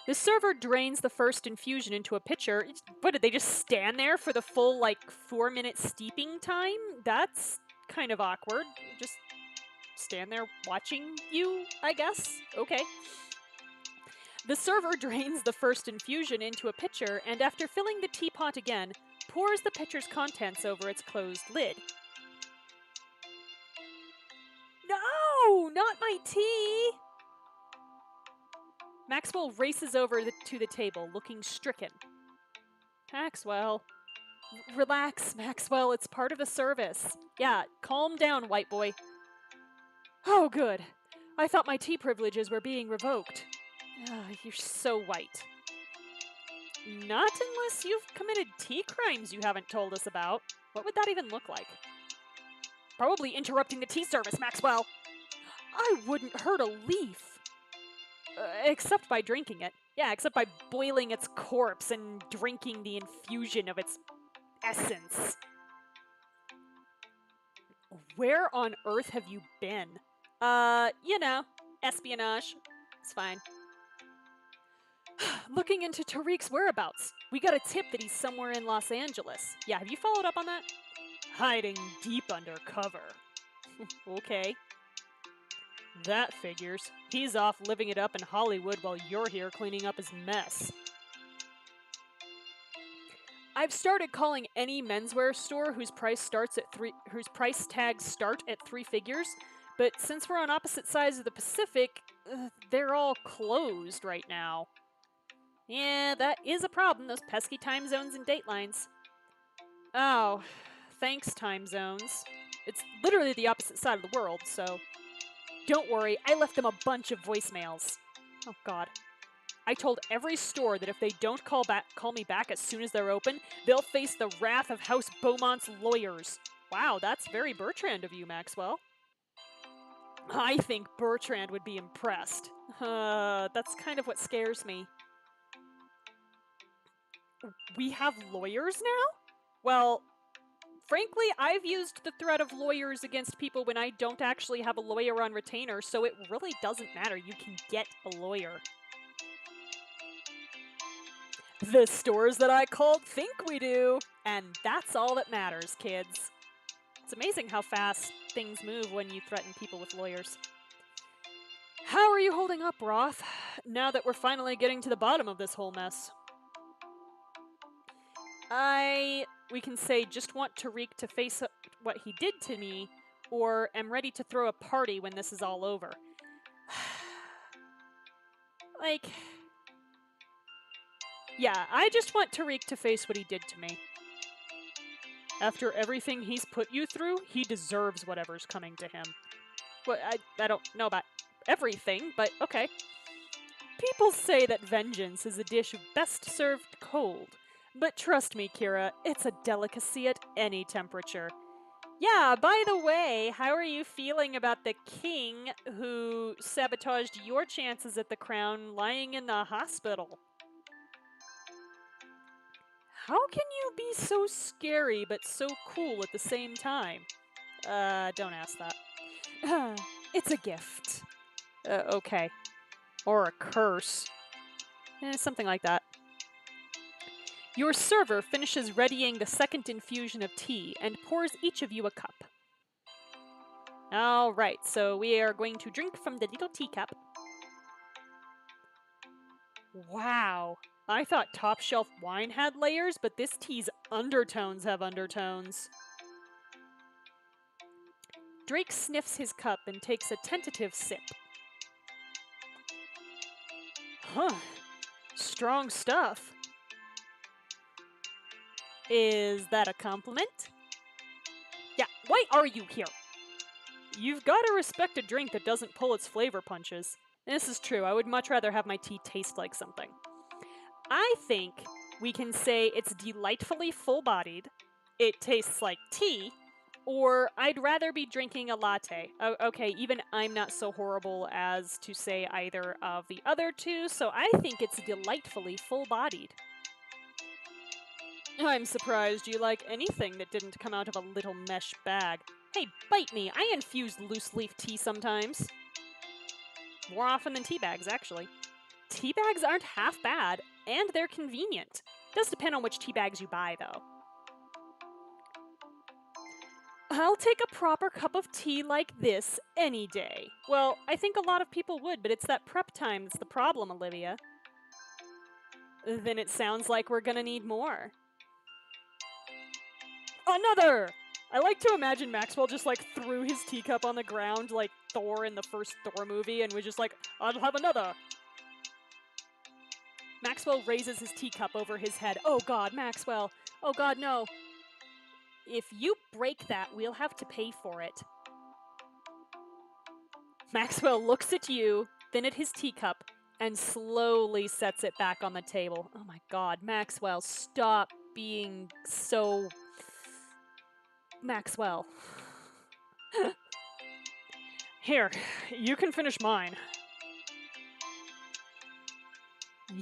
The server drains the first infusion into a pitcher. What, did they just stand there for the full, 4-minute steeping time? That's kind of awkward. Just stand there watching you, I guess? Okay. The server drains the first infusion into a pitcher, and after filling the teapot again, pours the pitcher's contents over its closed lid. No! Not my tea! Maxwell races over to the table, looking stricken. Maxwell. Relax, Maxwell. It's part of the service. Yeah, calm down, white boy. Oh, good. I thought my tea privileges were being revoked. You're so white. Not unless you've committed tea crimes you haven't told us about. What would that even look like? Probably interrupting the tea service, Maxwell. I wouldn't hurt a leaf. Except by drinking it. Yeah, except by boiling its corpse and drinking the infusion of its essence. Where on earth have you been? You know, espionage. It's fine. Looking into Tariq's whereabouts. We got a tip that he's somewhere in Los Angeles. Yeah, have you followed up on that? Hiding deep under cover. Okay. That figures. He's off living it up in Hollywood while you're here cleaning up his mess. I've started calling any menswear store whose price tags start at 3 figures, but since we're on opposite sides of the Pacific, they're all closed right now. Yeah, that is a problem, those pesky time zones and datelines. Oh, thanks, time zones. It's literally the opposite side of the world, so... Don't worry, I left them a bunch of voicemails. Oh god. I told every store that if they don't call me back as soon as they're open, they'll face the wrath of House Beaumont's lawyers. Wow, that's very Bertrand of you, Maxwell. I think Bertrand would be impressed. That's kind of what scares me. We have lawyers now? Well, frankly, I've used the threat of lawyers against people when I don't actually have a lawyer on retainer, so it really doesn't matter. You can get a lawyer. The stores that I called think we do, and that's all that matters, kids. It's amazing how fast things move when you threaten people with lawyers. How are you holding up, Roth, now that we're finally getting to the bottom of this whole mess? We can say, just want Tariq to face what he did to me, or am ready to throw a party when this is all over. Like... Yeah, I just want Tariq to face what he did to me. After everything he's put you through, he deserves whatever's coming to him. Well, I don't know about everything, but okay. People say that vengeance is a dish best served cold. But trust me, Kira, it's a delicacy at any temperature. Yeah, by the way, how are you feeling about the king who sabotaged your chances at the crown lying in the hospital? How can you be so scary but so cool at the same time? Don't ask that. It's a gift. Okay. Or a curse. Something like that. Your server finishes readying the second infusion of tea and pours each of you a cup. Alright, so we are going to drink from the little teacup. Wow. I thought top shelf wine had layers, but this tea's undertones have undertones. Drake sniffs his cup and takes a tentative sip. Huh. Strong stuff. Is that a compliment? Yeah, why are you here? You've got to respect a drink that doesn't pull its flavor punches. This is true, I would much rather have my tea taste like something. I think we can say it's delightfully full-bodied, it tastes like tea, or I'd rather be drinking a latte. Okay, even I'm not so horrible as to say either of the other two, so I think it's delightfully full-bodied. I'm surprised you like anything that didn't come out of a little mesh bag. Hey, bite me, I infuse loose leaf tea sometimes. More often than tea bags, actually. Tea bags aren't half bad, and they're convenient. Does depend on which tea bags you buy, though. I'll take a proper cup of tea like this any day. Well, I think a lot of people would, but it's that prep time that's the problem, Olivia. Then it sounds like we're gonna need more. Another! I like to imagine Maxwell just, like, threw his teacup on the ground like Thor in the first Thor movie and was just like, I'll have another! Maxwell raises his teacup over his head. Oh god, Maxwell! Oh god, no! If you break that, we'll have to pay for it. Maxwell looks at you, then at his teacup, and slowly sets it back on the table. Oh my god, Maxwell, stop being so... Maxwell. Here, you can finish mine.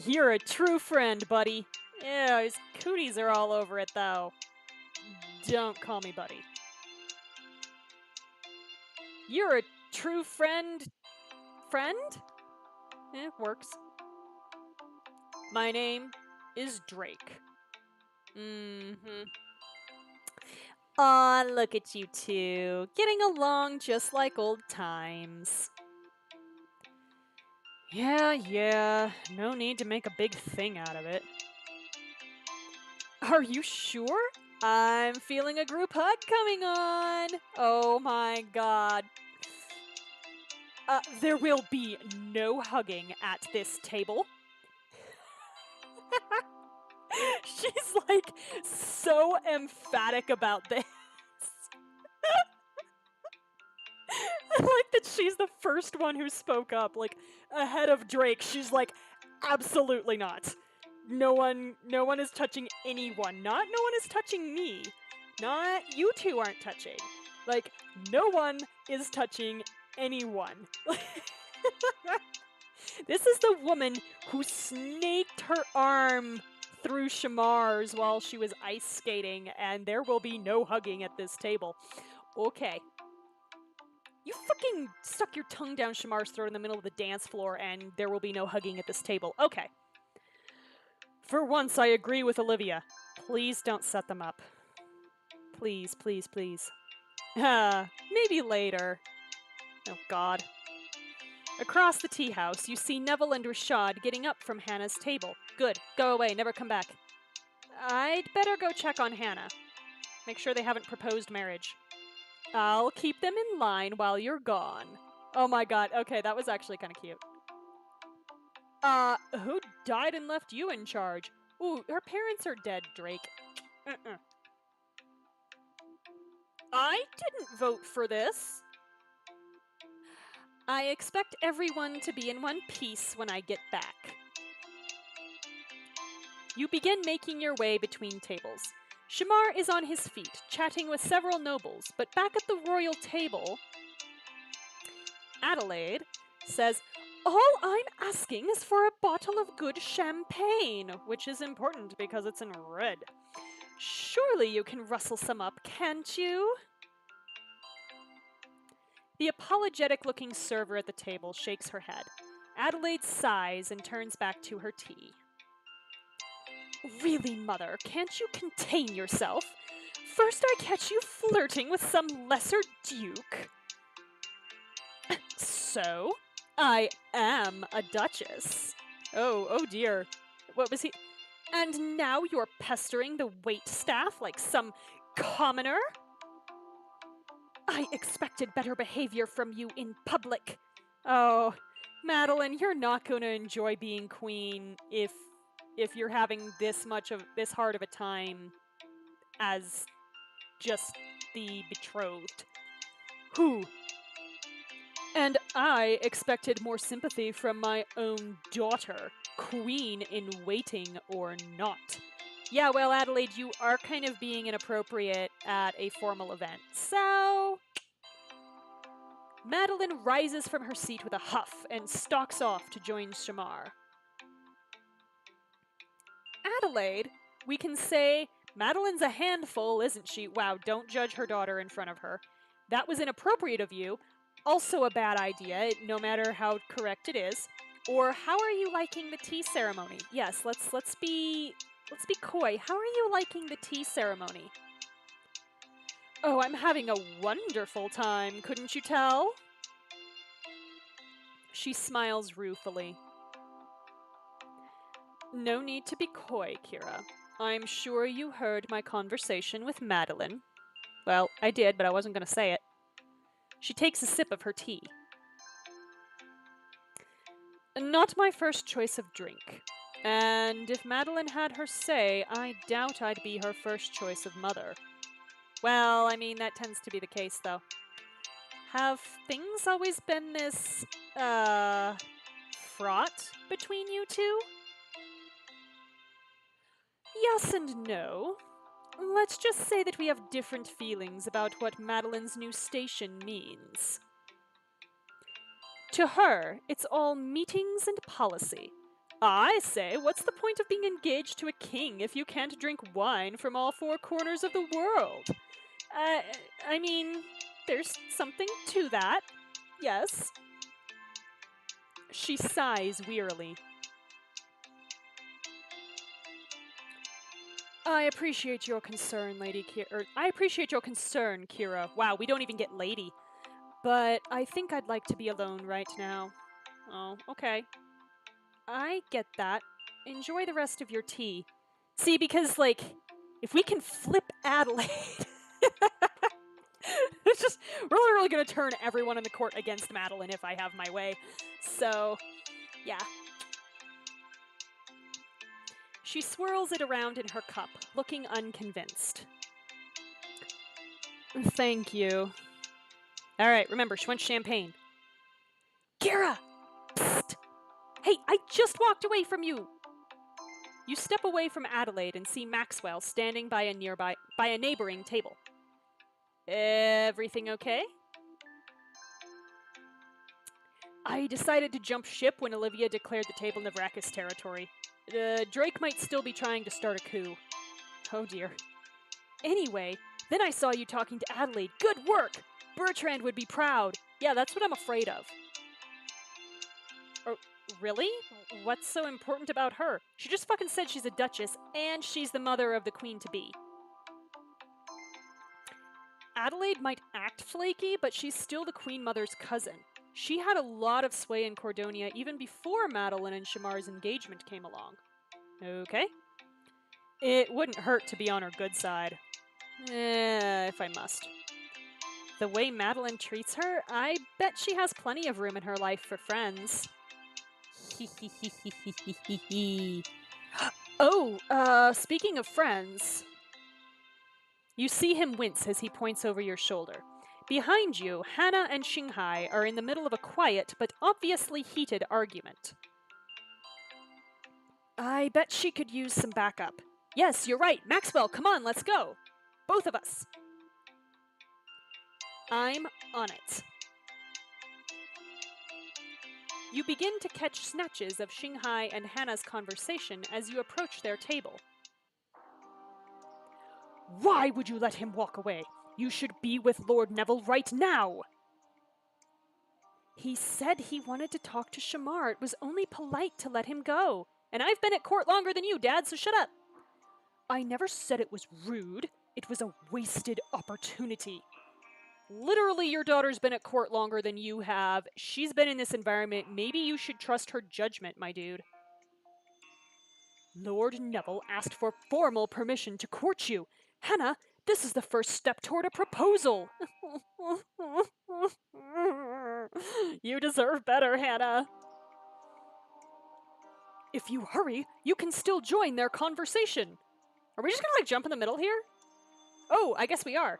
You're a true friend, buddy. Ew, his cooties are all over it, though. Don't call me buddy. You're a true friend. Friend? Works. My name is Drake. Mm-hmm. Aw, look at you two, getting along just like old times. Yeah, no need to make a big thing out of it. Are you sure? I'm feeling a group hug coming on. Oh my god. There will be no hugging at this table. She's like so emphatic about this. I like that she's the first one who spoke up, like ahead of Drake. She's like, absolutely not. No one is touching anyone. No one is touching me. Not you two aren't touching. Like, no one is touching anyone. This is the woman who snaked her arm through Shamar's while she was ice skating, and there will be no hugging at this table. Okay. You fucking stuck your tongue down Shamar's throat in the middle of the dance floor, and there will be no hugging at this table. Okay. For once, I agree with Olivia. Please don't set them up. Please. Maybe later. Oh, God. Across the tea house, you see Neville and Rashad getting up from Hannah's table. Good. Go away. Never come back. I'd better go check on Hannah. Make sure they haven't proposed marriage. I'll keep them in line while you're gone. Oh my god. Okay, that was actually kind of cute. Who died and left you in charge? Ooh, her parents are dead, Drake. I didn't vote for this. I expect everyone to be in one piece when I get back. You begin making your way between tables. Shamar is on his feet, chatting with several nobles, but back at the royal table, Adelaide says, "All I'm asking is for a bottle of good champagne," which is important because it's in red. "Surely you can rustle some up, can't you?" The apologetic-looking server at the table shakes her head. Adelaide sighs and turns back to her tea. "Really, Mother, can't you contain yourself? First I catch you flirting with some lesser duke. So, I am a duchess. Oh dear. What was he? And now you're pestering the waitstaff like some commoner? I expected better behavior from you in public. Oh, Madeline, you're not going to enjoy being queen if you're having this hard of a time as just the betrothed. Who? And I expected more sympathy from my own daughter, queen in waiting or not. Yeah, well, Adelaide, you are kind of being inappropriate at a formal event. So, Madeline rises from her seat with a huff and stalks off to join Shamar. Adelaide, we can say Madeline's a handful, isn't she? Wow, don't judge her daughter in front of her. That was inappropriate of you. Also a bad idea, no matter how correct it is. Or how are you liking the tea ceremony? Yes, let's be coy. How are you liking the tea ceremony? Oh, I'm having a wonderful time, couldn't you tell? She smiles ruefully. No need to be coy, Kira. I'm sure you heard my conversation with Madeline. Well, I did, but I wasn't going to say it. She takes a sip of her tea. Not my first choice of drink. And if Madeline had her say, I doubt I'd be her first choice of mother. Well, I mean, that tends to be the case, though. Have things always been this, fraught between you two? Yes and no. Let's just say that we have different feelings about what Madeline's new station means. To her, it's all meetings and policy. I say, what's the point of being engaged to a king if you can't drink wine from all four corners of the world? Uh, I mean, there's something to that. Yes. She sighs wearily. I appreciate your concern, Lady Kira. I appreciate your concern, Kira. Wow, we don't even get lady. But I think I'd like to be alone right now. Oh, okay. I get that. Enjoy the rest of your tea. See, because, like, if we can flip Adelaide, it's just really going to turn everyone in the court against Madeline if I have my way. So, yeah. She swirls it around in her cup, looking unconvinced. Thank you. All right, remember, she wants champagne. Kira! Psst! Hey, I just walked away from you! You step away from Adelaide and see Maxwell standing by a neighboring table. Everything okay? I decided to jump ship when Olivia declared the table Navrakis territory. Drake might still be trying to start a coup. Oh dear. Anyway, then I saw you talking to Adelaide. Good work! Bertrand would be proud. Yeah, that's what I'm afraid of. Oh, really? What's so important about her? She just fucking said she's a duchess, and she's the mother of the queen-to-be. Adelaide might act flaky, but she's still the queen mother's cousin. She had a lot of sway in Cordonia even before Madeline and Shamar's engagement came along. Okay. It wouldn't hurt to be on her good side. If I must. The way Madeline treats her, I bet she has plenty of room in her life for friends. Oh, speaking of friends. You see him wince as he points over your shoulder. Behind you, Hannah and Xinghai are in the middle of a quiet but obviously heated argument. I bet she could use some backup. Yes, you're right. Maxwell, come on, let's go. Both of us. I'm on it. You begin to catch snatches of Xinghai and Hannah's conversation as you approach their table. Why would you let him walk away? You should be with Lord Neville right now. He said he wanted to talk to Shamar. It was only polite to let him go. And I've been at court longer than you, Dad, so shut up. I never said it was rude. It was a wasted opportunity. Literally, your daughter's been at court longer than you have. She's been in this environment. Maybe you should trust her judgment, my dude. Lord Neville asked for formal permission to court you. Hannah, this is the first step toward a proposal. You deserve better, Hannah. If you hurry, you can still join their conversation. Are we just gonna, like, jump in the middle here? Oh, I guess we are.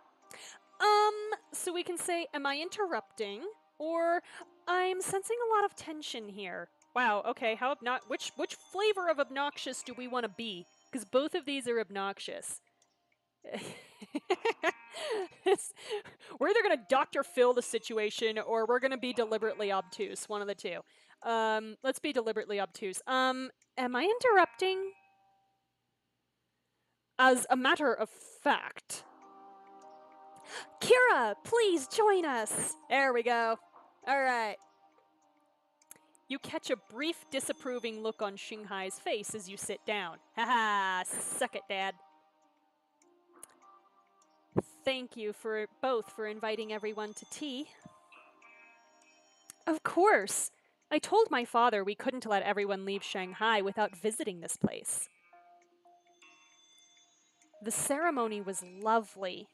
So we can say, am I interrupting? Or, I'm sensing a lot of tension here. Wow, okay, how which flavor of obnoxious do we want to be? Because both of these are obnoxious. We're either gonna Dr. Phil the situation, or we're gonna be deliberately obtuse. One of the two. Let's be deliberately obtuse. Am I interrupting? As a matter of fact... Kira, please join us! There we go. Alright. You catch a brief disapproving look on Xinghai's face as you sit down. Haha, suck it, Dad. Thank you for inviting everyone to tea. Of course. I told my father we couldn't let everyone leave Shanghai without visiting this place. The ceremony was lovely.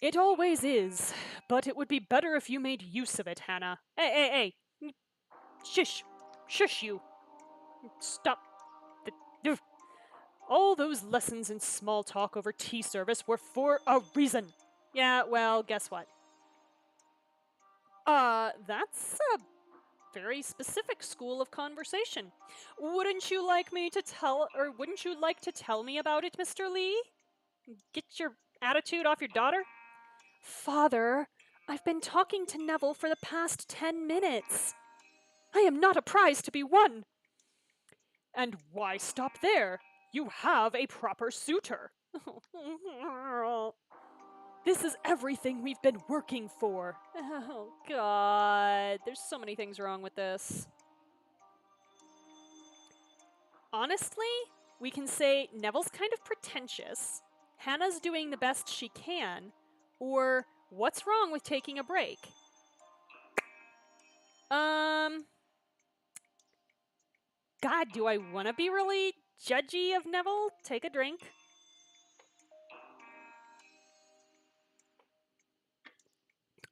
It always is, but it would be better if you made use of it, Hannah. Hey. Shush. Shush you. Stop. All those lessons and small talk over tea service were for a reason. Yeah, well, guess what? That's a very specific school of conversation. Wouldn't you like to tell me about it, Mr. Lee? Get your attitude off your daughter? Father, I've been talking to Neville for the past 10 minutes. I am not a prize to be won. And why stop there? You have a proper suitor. This is everything we've been working for. Oh, God. There's so many things wrong with this. Honestly, we can say Neville's kind of pretentious, Hannah's doing the best she can, or what's wrong with taking a break? God, do I want to be really judgy of Neville? Take a drink.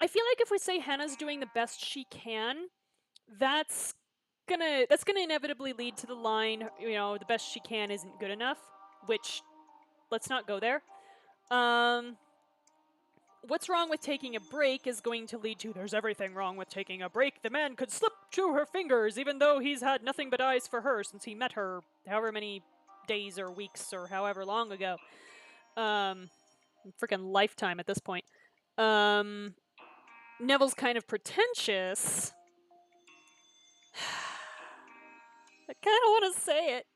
I feel like if we say Hannah's doing the best she can, that's gonna inevitably lead to the line, the best she can isn't good enough, which, let's not go there. What's wrong with taking a break is going to lead to there's everything wrong with taking a break. The man could slip through her fingers even though he's had nothing but eyes for her since he met her however many days or weeks or however long ago. Freaking lifetime at this point. Neville's kind of pretentious. I kind of want to say it.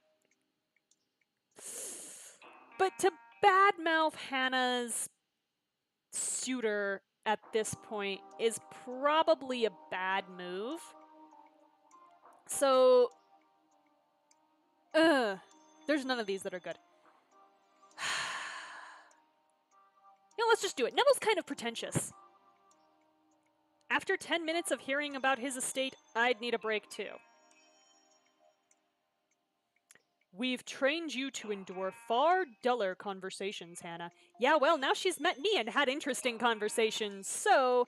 But to badmouth Hannah's suitor at this point is probably a bad move. So, there's none of these that are good. Let's just do it. Neville's kind of pretentious. After 10 minutes of hearing about his estate, I'd need a break too. We've trained you to endure far duller conversations, Hannah. Yeah, well, now she's met me and had interesting conversations, so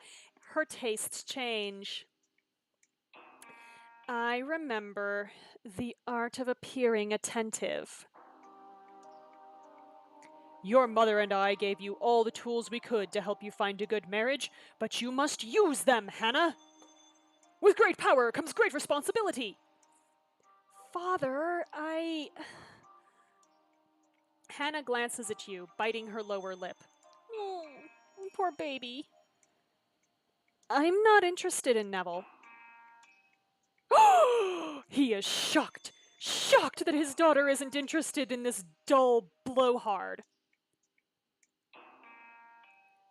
her tastes change. I remember the art of appearing attentive. Your mother and I gave you all the tools we could to help you find a good marriage, but you must use them, Hannah! With great power comes great responsibility! Father, Hannah glances at you, biting her lower lip. Oh, poor baby. I'm not interested in Neville. He is shocked! Shocked that his daughter isn't interested in this dull blowhard.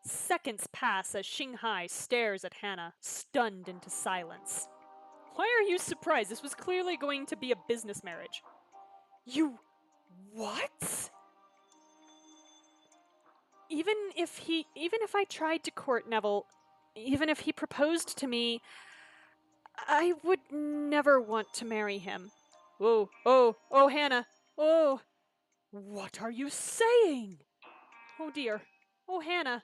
Seconds pass as Xinghai stares at Hannah, stunned into silence. Why are you surprised? This was clearly going to be a business marriage. You... what? Even if I tried to court Neville, even if he proposed to me, I would never want to marry him. Oh, Hannah. Oh. What are you saying? Oh dear. Oh, Hannah.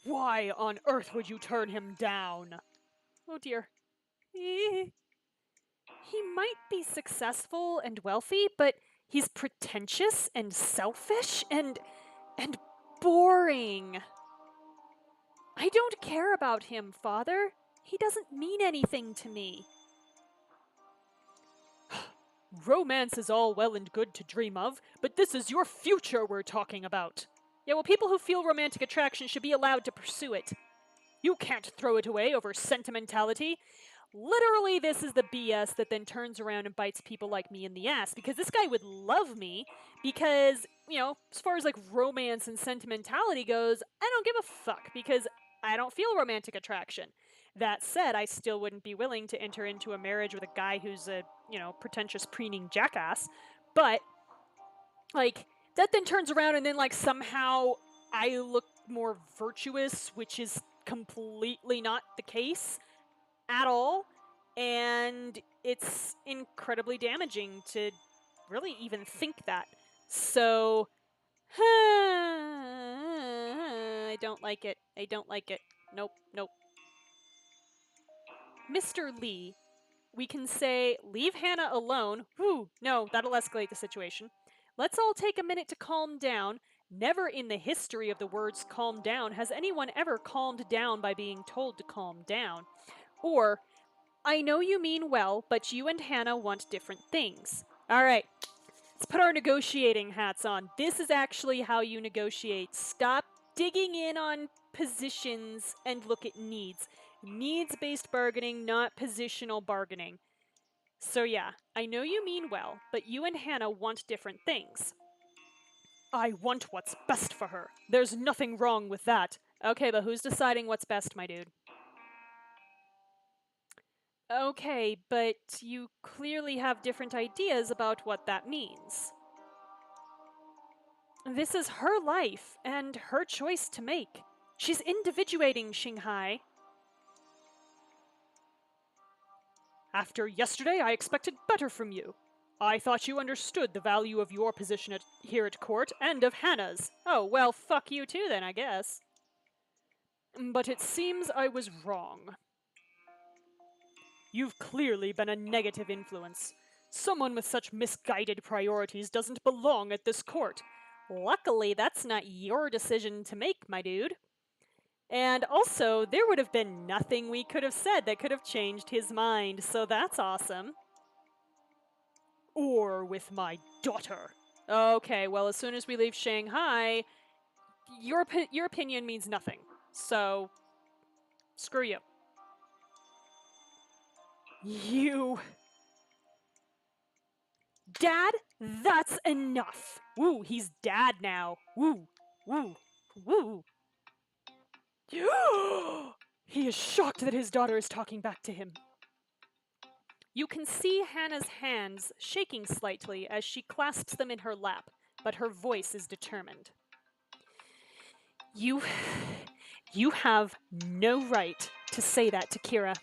Why on earth would you turn him down? Oh dear. He might be successful and wealthy, but he's pretentious and selfish and boring. I don't care about him, Father. He doesn't mean anything to me. Romance is all well and good to dream of, but this is your future we're talking about. Yeah, well, people who feel romantic attraction should be allowed to pursue it. You can't throw it away over sentimentality. Literally, this is the BS that then turns around and bites people like me in the ass, because this guy would love me because, as far as like romance and sentimentality goes, I don't give a fuck because I don't feel romantic attraction. That said, I still wouldn't be willing to enter into a marriage with a guy who's a, pretentious preening jackass. But, like, that then turns around and then, like, somehow I look more virtuous, which is completely not the case at all. And it's incredibly damaging to really even think that. So, I don't like it. I don't like it. Nope. Mr. Lee, we can say, leave Hannah alone. Whew, no, that'll escalate the situation. Let's all take a minute to calm down. Never in the history of the words calm down has anyone ever calmed down by being told to calm down. Or, I know you mean well, but you and Hannah want different things. All right, let's put our negotiating hats on. This is actually how you negotiate. Stop digging in on positions and look at needs. Needs-based bargaining, not positional bargaining. So yeah, I know you mean well, but you and Hannah want different things. I want what's best for her. There's nothing wrong with that. Okay, but who's deciding what's best, my dude? Okay, but you clearly have different ideas about what that means. This is her life and her choice to make. She's individuating, Xinghai. After yesterday, I expected better from you. I thought you understood the value of your position here at court and of Hannah's. Oh, well, fuck you too then, I guess. But it seems I was wrong. You've clearly been a negative influence. Someone with such misguided priorities doesn't belong at this court. Luckily, that's not your decision to make, my dude. And also, there would have been nothing we could have said that could have changed his mind, so that's awesome. Or with my daughter. Okay, well, as soon as we leave Shanghai, your opinion means nothing. So, screw you. You... Dad, that's enough. Woo, he's dad now. Woo, woo, woo. He is shocked that his daughter is talking back to him. You can see Hannah's hands shaking slightly as she clasps them in her lap, but her voice is determined. You have no right to say that to Kira.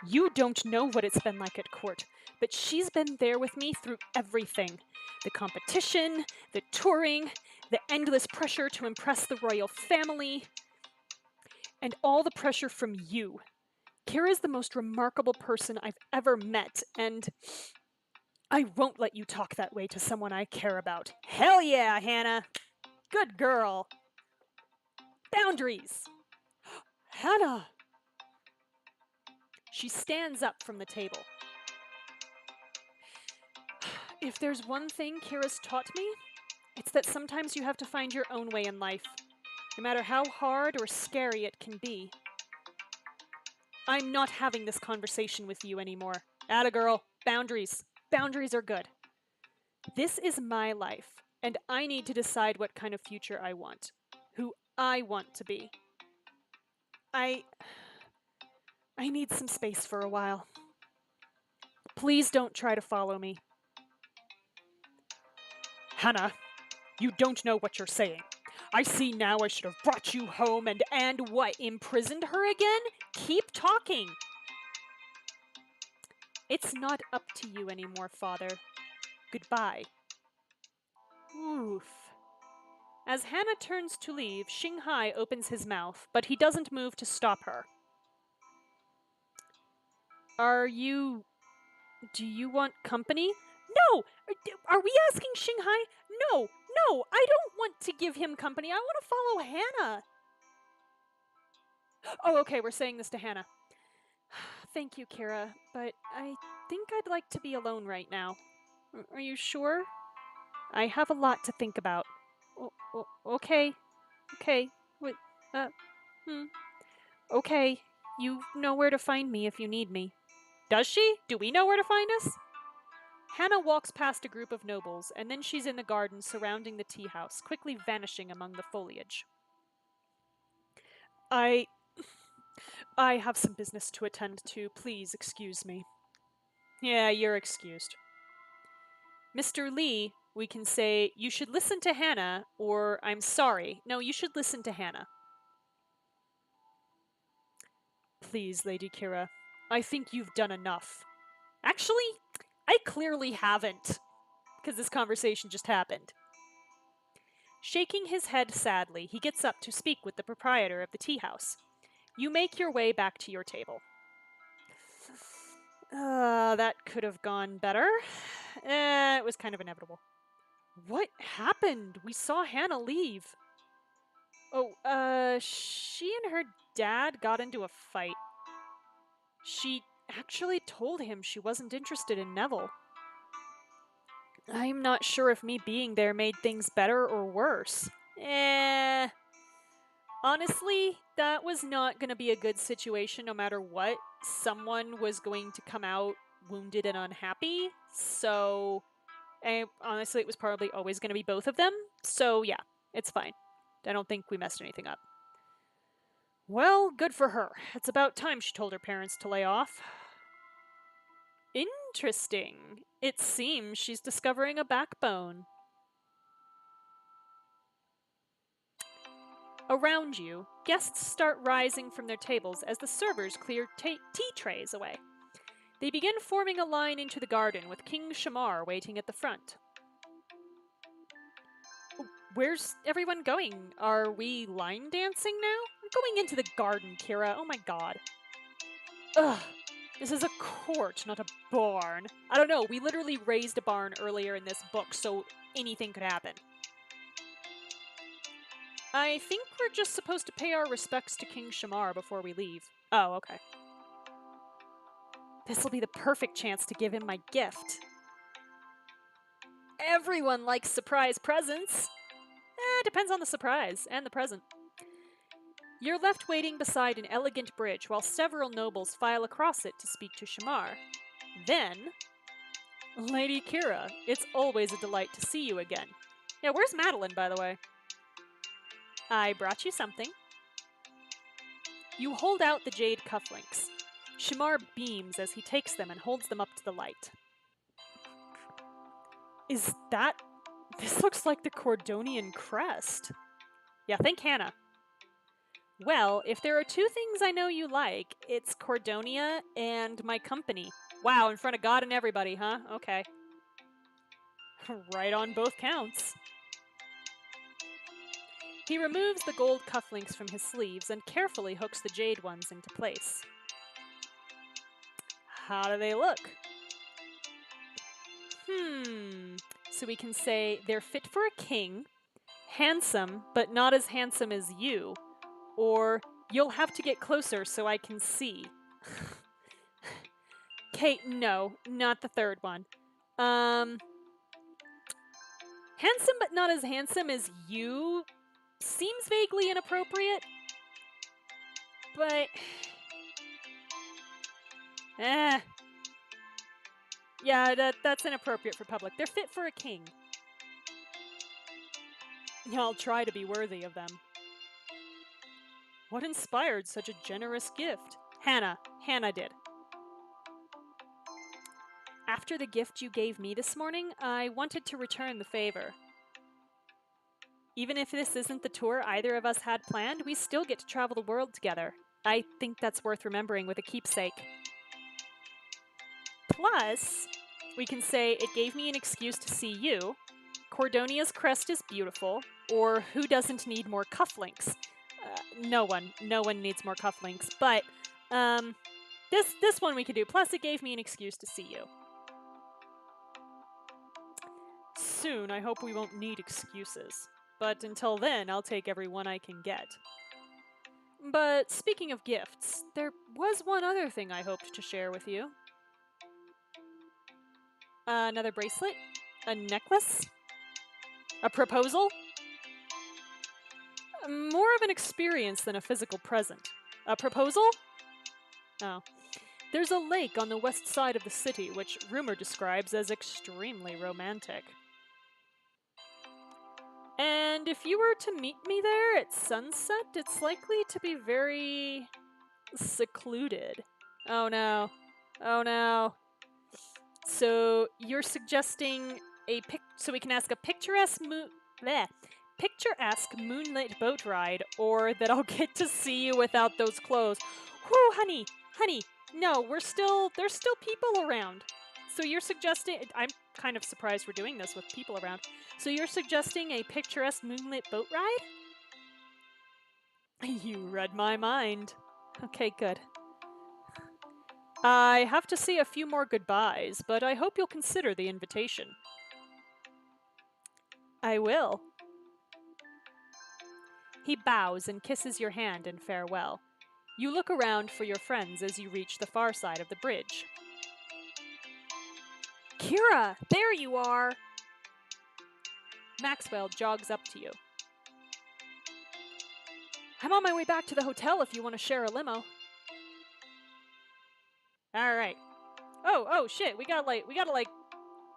You don't know what it's been like at court, but she's been there with me through everything. The competition, the touring, the endless pressure to impress the royal family, and all the pressure from you. Kira's the most remarkable person I've ever met, and I won't let you talk that way to someone I care about. Hell yeah, Hannah! Good girl! Boundaries! Hannah! She stands up from the table. If there's one thing Kira's taught me, it's that sometimes you have to find your own way in life, no matter how hard or scary it can be. I'm not having this conversation with you anymore. Atta girl, boundaries. Boundaries are good. This is my life, and I need to decide what kind of future I want, who I want to be. I need some space for a while. Please don't try to follow me. Hannah, you don't know what you're saying. I see now I should have brought you home and what, imprisoned her again? Keep talking. It's not up to you anymore, Father. Goodbye. Oof. As Hannah turns to leave, Xinghai opens his mouth, but he doesn't move to stop her. Do you want company? No! Are we asking Xinghai? No, I don't want to give him company. I want to follow Hannah. Oh, okay, we're saying this to Hannah. Thank you, Kira, but I think I'd like to be alone right now. Are you sure? I have a lot to think about. Okay. Wait, Okay, you know where to find me if you need me. Does she? Do we know where to find us? Hannah walks past a group of nobles, and then she's in the garden surrounding the tea house, quickly vanishing among the foliage. I have some business to attend to. Please excuse me. Yeah, you're excused. Mr. Lee, we can say, you should listen to Hannah, or I'm sorry. No, you should listen to Hannah. Please, Lady Kira. I think you've done enough. Actually, I clearly haven't, because this conversation just happened. Shaking his head sadly, he gets up to speak with the proprietor of the tea house. You make your way back to your table. That could have gone better. It was kind of inevitable. What happened? We saw Hannah leave. Oh, she and her dad got into a fight. She actually told him she wasn't interested in Neville. I'm not sure if me being there made things better or worse. Honestly, that was not going to be a good situation no matter what. Someone was going to come out wounded and unhappy. So, honestly, it was probably always going to be both of them. So, yeah, it's fine. I don't think we messed anything up. Well, good for her. It's about time she told her parents to lay off. Interesting. It seems she's discovering a backbone. Around you, guests start rising from their tables as the servers clear tea trays away. They begin forming a line into the garden with King Shamar waiting at the front. Where's everyone going? Are we line dancing now? We're going into the garden, Kira. Oh my god. Ugh. This is a court, not a barn. I don't know. We literally raised a barn earlier in this book, so anything could happen. I think we're just supposed to pay our respects to King Shamar before we leave. Oh, okay. This'll be the perfect chance to give him my gift. Everyone likes surprise presents. Depends on the surprise and the present. You're left waiting beside an elegant bridge while several nobles file across it to speak to Shamar. Then, Lady Kira, it's always a delight to see you again. Yeah, where's Madeline, by the way? I brought you something. You hold out the jade cufflinks. Shamar beams as he takes them and holds them up to the light. Is that... This looks like the Cordonian crest. Yeah, think Hannah. Well, if there are two things I know you like, it's Cordonia and my company. Wow, in front of God and everybody, huh? Okay. Right on both counts. He removes the gold cufflinks from his sleeves and carefully hooks the jade ones into place. How do they look? So we can say they're fit for a king, handsome, but not as handsome as you, or you'll have to get closer so I can see. Kate, no, not the third one. Handsome but not as handsome as you seems vaguely inappropriate, but... Yeah, that's inappropriate for public. They're fit for a king. I'll try to be worthy of them. What inspired such a generous gift? Hannah. Hannah did. After the gift you gave me this morning, I wanted to return the favor. Even if this isn't the tour either of us had planned, we still get to travel the world together. I think that's worth remembering with a keepsake. Plus, we can say it gave me an excuse to see you, Cordonia's crest is beautiful, or who doesn't need more cufflinks? No one needs more cufflinks, but this one we could do. Plus, it gave me an excuse to see you. Soon, I hope we won't need excuses. But until then, I'll take every one I can get. But speaking of gifts, there was one other thing I hoped to share with you. Another bracelet? A necklace? A proposal? More of an experience than a physical present. A proposal? Oh. There's a lake on the west side of the city, which rumor describes as extremely romantic. And if you were to meet me there at sunset, it's likely to be very secluded. Oh no. Oh no. So you're suggesting so we can ask a picturesque moonlit boat ride, or that I'll get to see you without those clothes. Whew, honey, no, there's still people around. So you're suggesting, I'm kind of surprised we're doing this with people around. So you're suggesting a picturesque moonlit boat ride? You read my mind. Okay, good. I have to say a few more goodbyes, but I hope you'll consider the invitation. I will. He bows and kisses your hand in farewell. You look around for your friends as you reach the far side of the bridge. Kira, there you are! Maxwell jogs up to you. I'm on my way back to the hotel if you want to share a limo. Alright. Oh, shit, we gotta,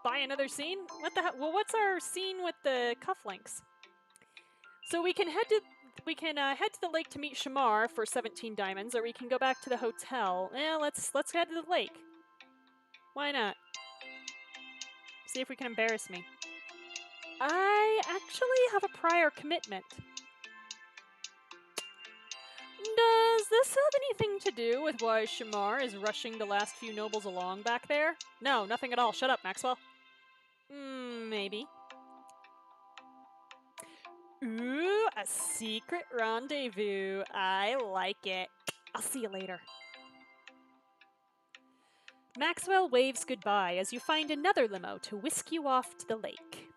buy another scene? What the hell? Well, what's our scene with the cufflinks? So we can head to the lake to meet Shamar for 17 diamonds, or we can go back to the hotel. Let's head to the lake. Why not? See if we can embarrass me. I actually have a prior commitment. Does this have anything to do with why Shamar is rushing the last few nobles along back there? No, nothing at all. Shut up, Maxwell. Maybe. Ooh, a secret rendezvous. I like it. I'll see you later. Maxwell waves goodbye as you find another limo to whisk you off to the lake.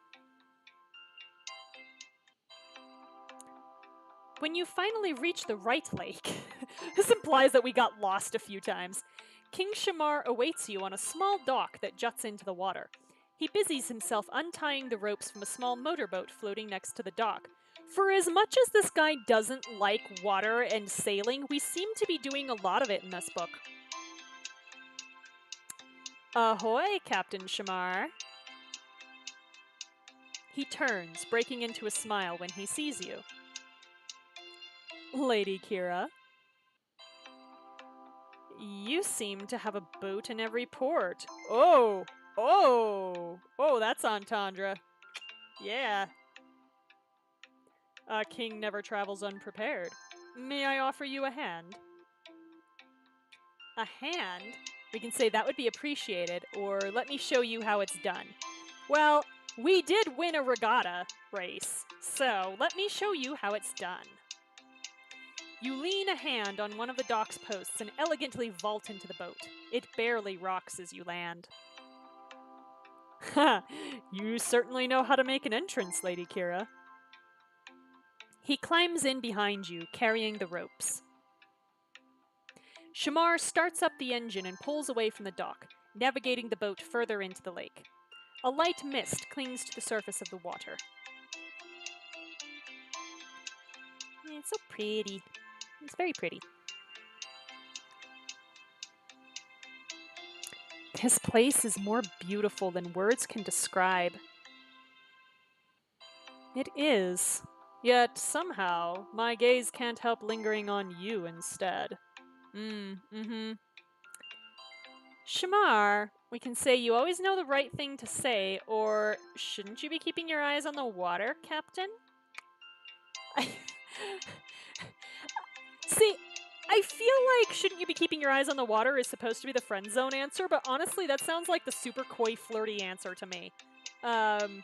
When you finally reach the right lake, this implies that we got lost a few times, King Shamar awaits you on a small dock that juts into the water. He busies himself untying the ropes from a small motorboat floating next to the dock. For as much as this guy doesn't like water and sailing, we seem to be doing a lot of it in this book. Ahoy, Captain Shamar. He turns, breaking into a smile when he sees you. Lady Kira. You seem to have a boat in every port. Oh, that's entendre. Yeah. A king never travels unprepared. May I offer you a hand? A hand? We can say that would be appreciated, or let me show you how it's done. Well, we did win a regatta race, so let me show you how it's done. You lean a hand on one of the dock's posts and elegantly vault into the boat. It barely rocks as you land. Ha! You certainly know how to make an entrance, Lady Kira. He climbs in behind you, carrying the ropes. Shamar starts up the engine and pulls away from the dock, navigating the boat further into the lake. A light mist clings to the surface of the water. It's so pretty. It's very pretty. This place is more beautiful than words can describe. It is. Yet, somehow, my gaze can't help lingering on you instead. Shamar, we can say you always know the right thing to say, or shouldn't you be keeping your eyes on the water, Captain? See, I feel like shouldn't you be keeping your eyes on the water is supposed to be the friend zone answer, but honestly, that sounds like the super coy, flirty answer to me. And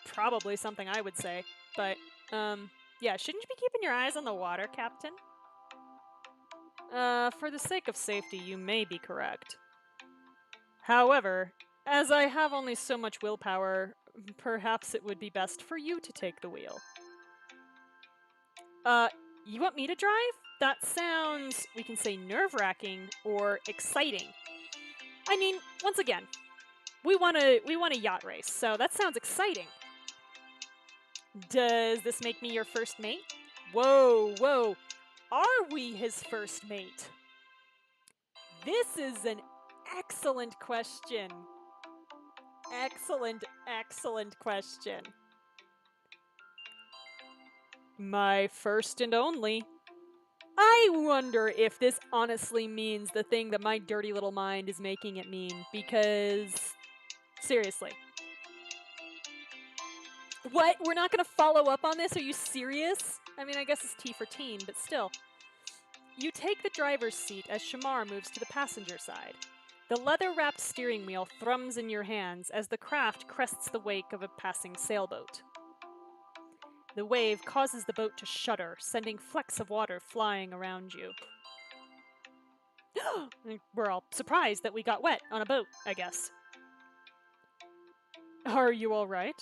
probably something I would say, but, yeah, shouldn't you be keeping your eyes on the water, Captain? For the sake of safety, you may be correct. However, as I have only so much willpower, perhaps it would be best for you to take the wheel. You want me to drive? That sounds, we can say, nerve-wracking or exciting. I mean, once again, we want a yacht race, so that sounds exciting. Does this make me your first mate? Whoa. Are we his first mate? This is an excellent question. Excellent question. My first and only. I wonder if this honestly means the thing that my dirty little mind is making it mean, because seriously. What? We're not going to follow up on this? Are you serious? I mean, I guess it's T for teen, but still. You take the driver's seat as Shamar moves to the passenger side. The leather-wrapped steering wheel thrums in your hands as the craft crests the wake of a passing sailboat. The wave causes the boat to shudder, sending flecks of water flying around you. We're all surprised that we got wet on a boat, I guess. Are you all right?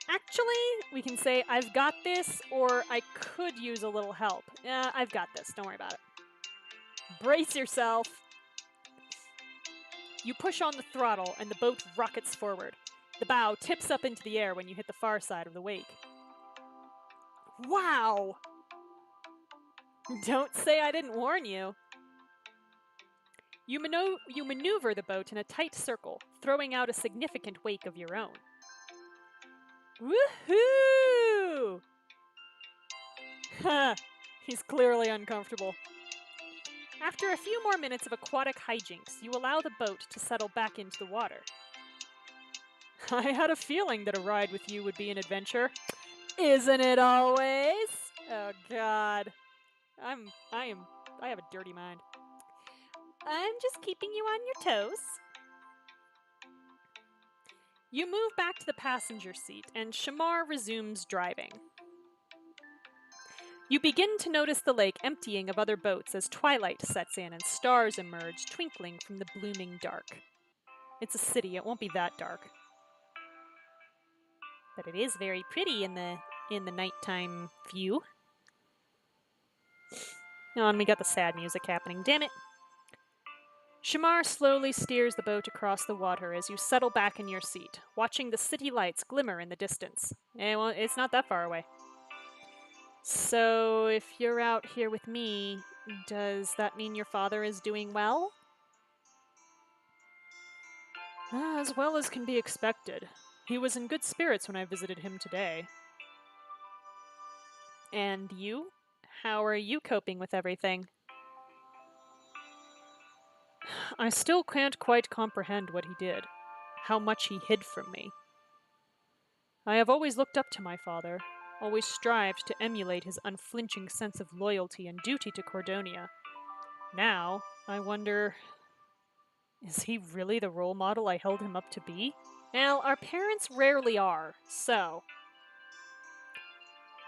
Actually, we can say, I've got this, or I could use a little help. I've got this, don't worry about it. Brace yourself. You push on the throttle, and the boat rockets forward. The bow tips up into the air when you hit the far side of the wake. Wow! Don't say I didn't warn you. You maneuver the boat in a tight circle, throwing out a significant wake of your own. Woohoo! Ha! He's clearly uncomfortable. After a few more minutes of aquatic hijinks, you allow the boat to settle back into the water. I had a feeling that a ride with you would be an adventure. Isn't it always? Oh God. I have a dirty mind. I'm just keeping you on your toes. You move back to the passenger seat, and Shamar resumes driving. You begin to notice the lake emptying of other boats as twilight sets in and stars emerge, twinkling from the blooming dark. It's a city, it won't be that dark. But it is very pretty in the nighttime view. Oh, and we got the sad music happening, damn it. Shamar slowly steers the boat across the water as you settle back in your seat, watching the city lights glimmer in the distance. Well, it's not that far away. So, if you're out here with me, does that mean your father is doing well? As well as can be expected. He was in good spirits when I visited him today. And you? How are you coping with everything? I still can't quite comprehend what he did, how much he hid from me. I have always looked up to my father, always strived to emulate his unflinching sense of loyalty and duty to Cordonia. Now, I wonder, is he really the role model I held him up to be? Well, our parents rarely are, so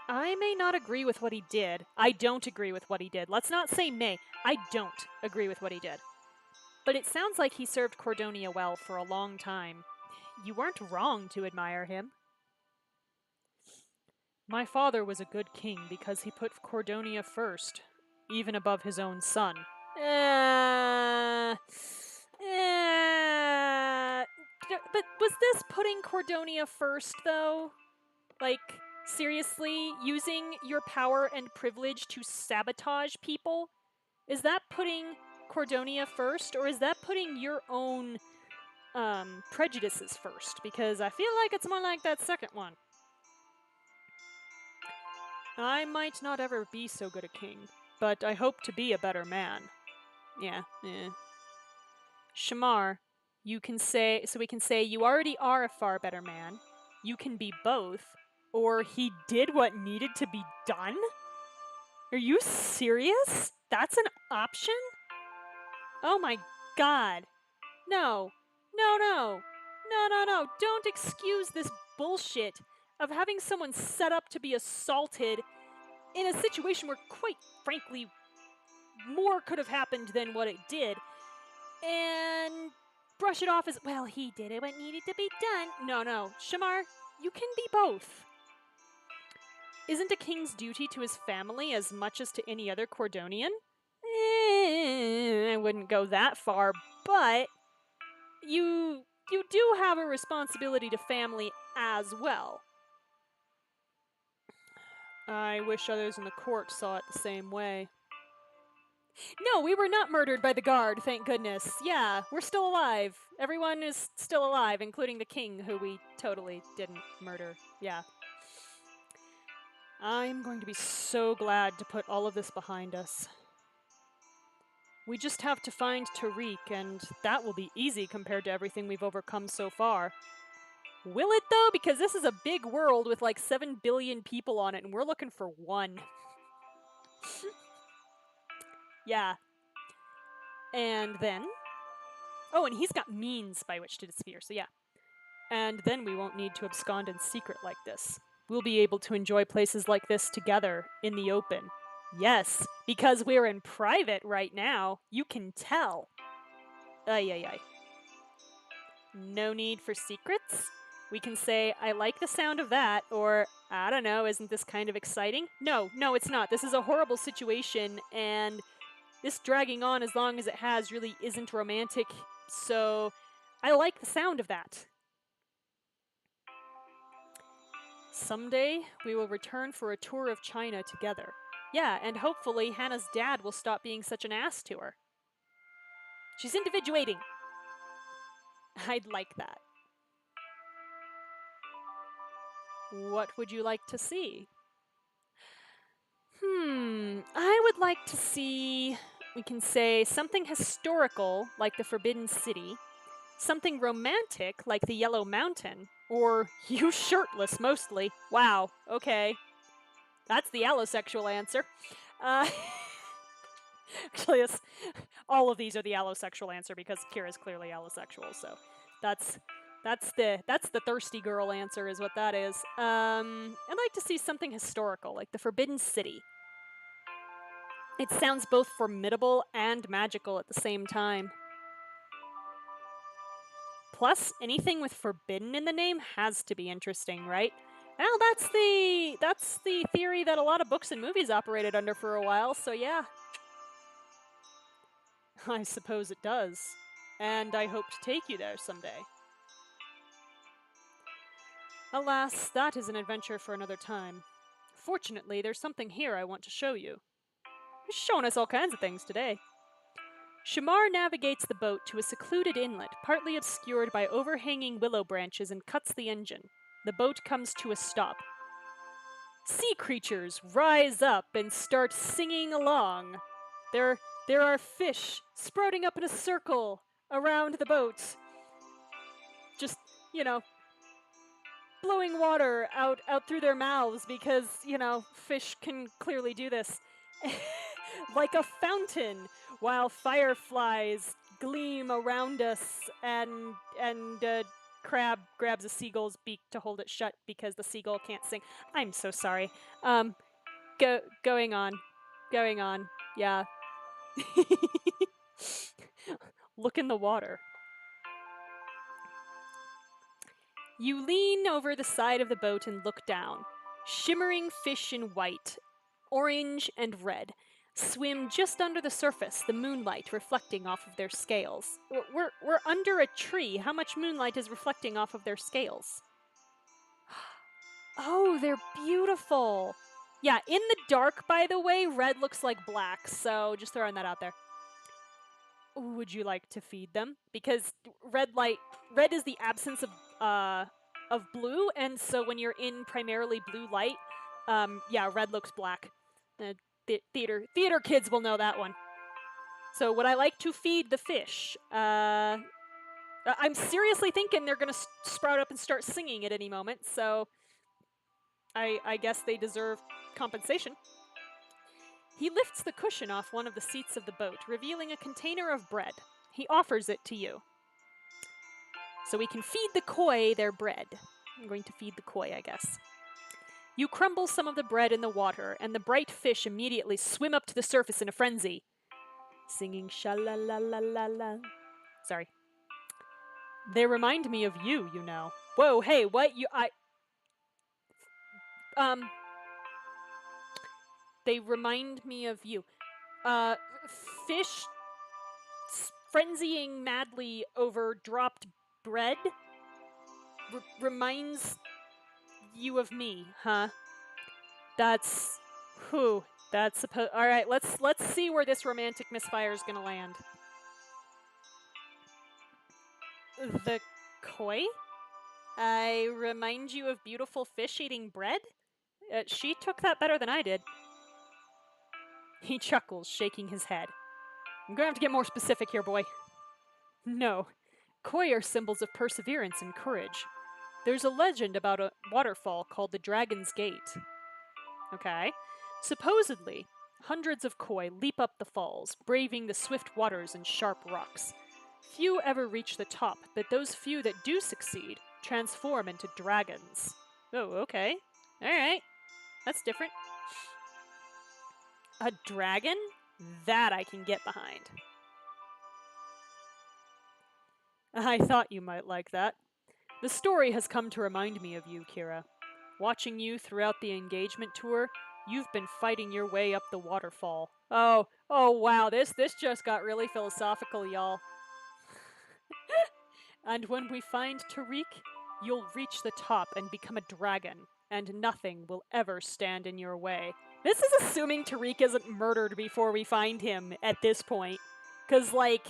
I may not agree with what he did. I don't agree with what he did. Let's not say may. I don't agree with what he did. But it sounds like he served Cordonia well for a long time. You weren't wrong to admire him. My father was a good king because he put Cordonia first, even above his own son. But was this putting Cordonia first, though? Like, seriously, using your power and privilege to sabotage people? Is that putting Cordonia first, or is that putting your own prejudices first? Because I feel like it's more like that second one. I might not ever be so good a king, but I hope to be a better man. Yeah. Shamar, we can say you already are a far better man. You can be both, or he did what needed to be done? Are you serious? That's an option? Oh my God. No. No. Don't excuse this bullshit of having someone set up to be assaulted in a situation where, quite frankly, more could have happened than what it did, and brush it off as, well, he did it what needed to be done. No. Shamar, you can be both. Isn't a king's duty to his family as much as to any other Cordonian? I wouldn't go that far, but you do have a responsibility to family as well. I wish others in the court saw it the same way. No, we were not murdered by the guard, thank goodness. Yeah, we're still alive. Everyone is still alive, including the king, who we totally didn't murder. Yeah. I'm going to be so glad to put all of this behind us. We just have to find Tariq, and that will be easy compared to everything we've overcome so far. Will it, though? Because this is a big world with like 7 billion people on it, and we're looking for one. Yeah. And then... Oh, and he's got means by which to disappear, so yeah. And then we won't need to abscond in secret like this. We'll be able to enjoy places like this together, in the open. Yes, because we're in private right now. You can tell. Ay. No need for secrets? We can say, I like the sound of that, or, I don't know, isn't this kind of exciting? No, it's not. This is a horrible situation, and this dragging on as long as it has really isn't romantic, so I like the sound of that. Someday, we will return for a tour of China together. Yeah, and hopefully Hannah's dad will stop being such an ass to her. She's individuating. I'd like that. What would you like to see? I would like to see, we can say, something historical, like the Forbidden City, something romantic, like the Yellow Mountain, or you shirtless, mostly. Wow, okay. That's the allosexual answer. Actually, all of these are the allosexual answer because Kira's clearly allosexual, so that's the thirsty girl answer is what that is. I'd like to see something historical, like the Forbidden City. It sounds both formidable and magical at the same time. Plus, anything with forbidden in the name has to be interesting, right? Well, that's the theory that a lot of books and movies operated under for a while, so yeah. I suppose it does. And I hope to take you there someday. Alas, that is an adventure for another time. Fortunately, there's something here I want to show you. He's showing us all kinds of things today. Shamar navigates the boat to a secluded inlet, partly obscured by overhanging willow branches, and cuts the engine. The boat comes to a stop. Sea creatures rise up and start singing along. There are fish sprouting up in a circle around the boat. Just, blowing water out through their mouths because, fish can clearly do this. Like a fountain, while fireflies gleam around us, and crab grabs a seagull's beak to hold it shut because the seagull can't sing. I'm so sorry. Going on. Yeah. Look in the water. You lean over the side of the boat and look down. Shimmering fish in white, orange, and red swim just under the surface, the moonlight reflecting off of their scales. We're under a tree. How much moonlight is reflecting off of their scales? Oh, they're beautiful. Yeah, in the dark, by the way, red looks like black, so just throwing that out there. Would you like to feed them? Because red is the absence of blue, and so when you're in primarily blue light, yeah, red looks black. Theater kids will know that one. So would I like to feed the fish? I'm seriously thinking they're gonna sprout up and start singing at any moment, so I guess they deserve compensation. He lifts the cushion off one of the seats of the boat, revealing a container of bread. He offers it to you. So we can feed the koi their bread. I'm going to feed the koi, I guess. You crumble some of the bread in the water, and the bright fish immediately swim up to the surface in a frenzy, singing sha-la-la-la-la-la. Sorry. They remind me of you, you know. Whoa, hey, what? They remind me of you. Fish frenzying madly over dropped bread reminds you of me, huh? That's who. That's supposed. All right, let's see where this romantic misfire is gonna land. The koi? I remind you of beautiful fish eating bread? She took that better than I did. He chuckles, shaking his head. I'm gonna have to get more specific here, boy. No. Koi are symbols of perseverance and courage. There's a legend about a waterfall called the Dragon's Gate. Okay. Supposedly, hundreds of koi leap up the falls, braving the swift waters and sharp rocks. Few ever reach the top, but those few that do succeed transform into dragons. Oh, okay. Alright. That's different. A dragon? That I can get behind. I thought you might like that. The story has come to remind me of you, Kira. Watching you throughout the engagement tour, you've been fighting your way up the waterfall. Oh wow, this just got really philosophical, y'all. And when we find Tariq, You'll reach the top and become a dragon, and nothing will ever stand in your way. This is assuming Tariq isn't murdered before we find him at this point. Because, like,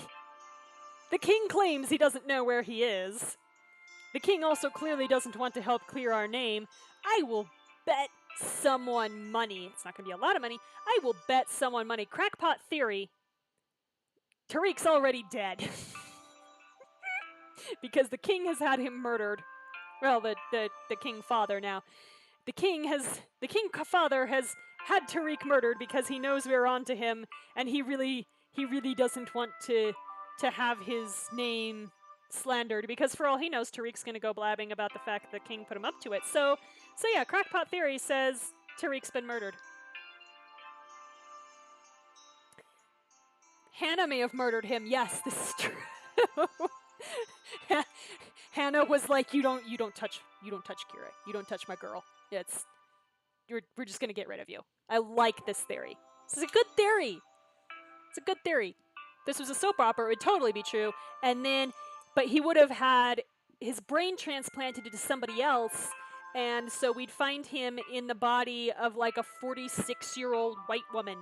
the king claims he doesn't know where he is. The king also clearly doesn't want to help clear our name. I will bet someone money. It's not going to be a lot of money. I will bet someone money. Crackpot theory. Tariq's already dead. Because the king has had him murdered. Well, the king father now. The king father has had Tariq murdered because he knows we're onto him, and he really doesn't want to have his name slandered, because for all he knows, Tariq's gonna go blabbing about the fact that the king put him up to it. So yeah, Crackpot theory says Tariq's been murdered. Hannah may have murdered him. Yes, this is true. Hannah was like, you don't touch Kira. You don't touch my girl. We're just gonna get rid of you. I like this theory. This is a good theory. It's a good theory. This was a soap opera, it would totally be true. And then, but he would have had his brain transplanted into somebody else, and so we'd find him in the body of like a 46-year-old white woman.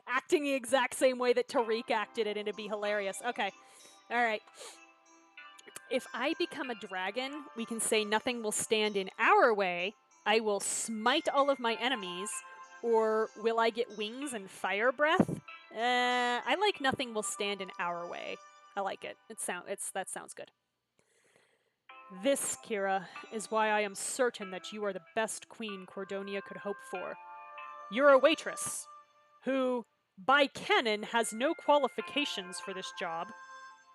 Acting the exact same way that Tariq acted it, and it'd be hilarious. Okay. Alright. If I become a dragon, we can say nothing will stand in our way. I will smite all of my enemies. Or will I get wings and fire breath? I like nothing will stand in our way. I like it. That sounds good. This, Kira, is why I am certain that you are the best queen Cordonia could hope for. You're a waitress who, by canon, has no qualifications for this job.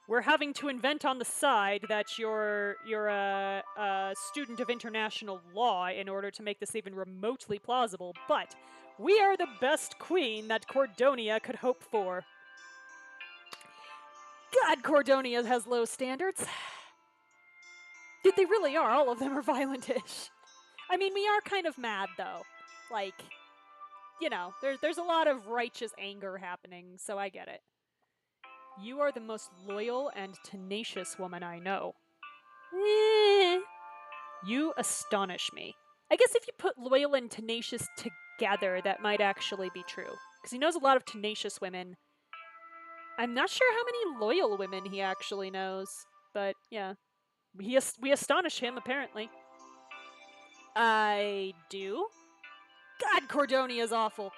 We're having to invent on the side that you're a student of international law in order to make this even remotely plausible, but we are the best queen that Cordonia could hope for. God, Cordonia has low standards. Dude, they really are. All of them are violent-ish. I mean, we are kind of mad, though. Like, you know, there's a lot of righteous anger happening, so I get it. You are the most loyal and tenacious woman I know. You astonish me. I guess if you put loyal and tenacious together, that might actually be true. Because he knows a lot of tenacious women. I'm not sure how many loyal women he actually knows. But, yeah. We astonish him, apparently. I do? God, Cordonia is awful.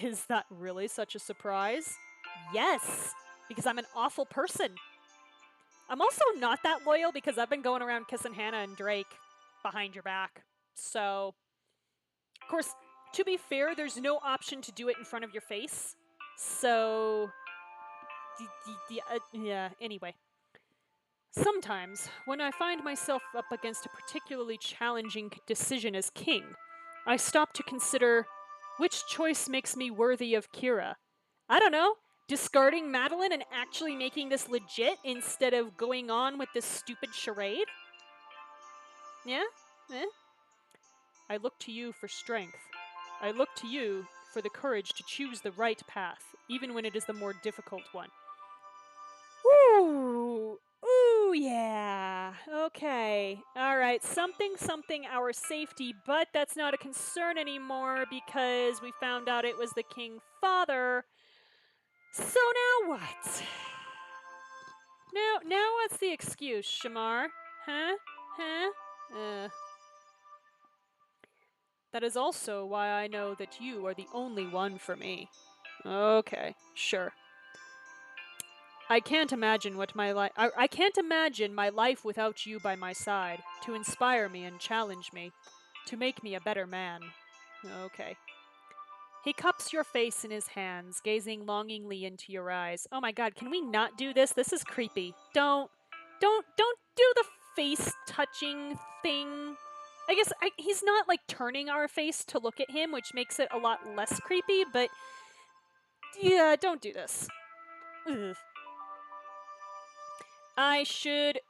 Is that really such a surprise? Yes, because I'm an awful person. I'm also not that loyal because I've been going around kissing Hannah and Drake behind your back. So, of course, to be fair, there's no option to do it in front of your face. So, yeah, anyway. Sometimes, when I find myself up against a particularly challenging decision as king, I stop to consider which choice makes me worthy of Kira. I don't know. Discarding Madeline and actually making this legit instead of going on with this stupid charade? Yeah? I look to you for strength. I look to you for the courage to choose the right path, even when it is the more difficult one. Ooh! Ooh, yeah. Okay. Alright, something our safety, but that's not a concern anymore because we found out it was the king father. So now what? Now what's the excuse, Shamar? Huh? That is also why I know that you are the only one for me. Okay, sure. I can't imagine I can't imagine my life without you by my side, to inspire me and challenge me, to make me a better man. Okay. He cups your face in his hands, gazing longingly into your eyes. Oh my god, can we not do this? This is creepy. Don't do the face touching thing. I guess he's not like turning our face to look at him, which makes it a lot less creepy, but yeah, don't do this. Ugh.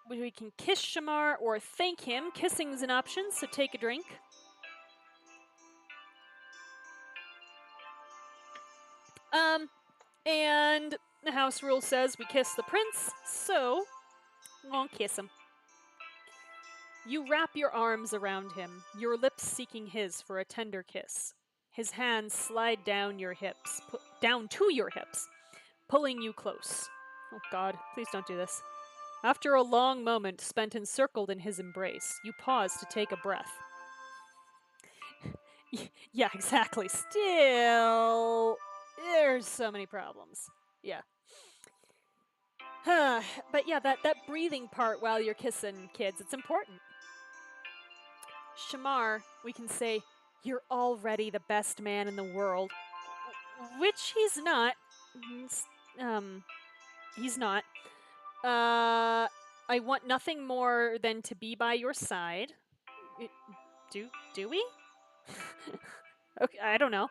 We can kiss Shamar or thank him. Kissing's an option, so take a drink. And The house rule says we kiss the prince, so I'll kiss him. You wrap your arms around him, your lips seeking his for a tender kiss. His hands slide down your hips, down to your hips, pulling you close. Oh God, please don't do this. After a long moment spent encircled in his embrace, you pause to take a breath. Yeah, exactly. Still, there's so many problems. Yeah. But yeah, that breathing part while you're kissing kids, it's important. Shamar, we can say, you're already the best man in the world. Which he's not. He's not. I want nothing more than to be by your side. Do we? Okay, I don't know.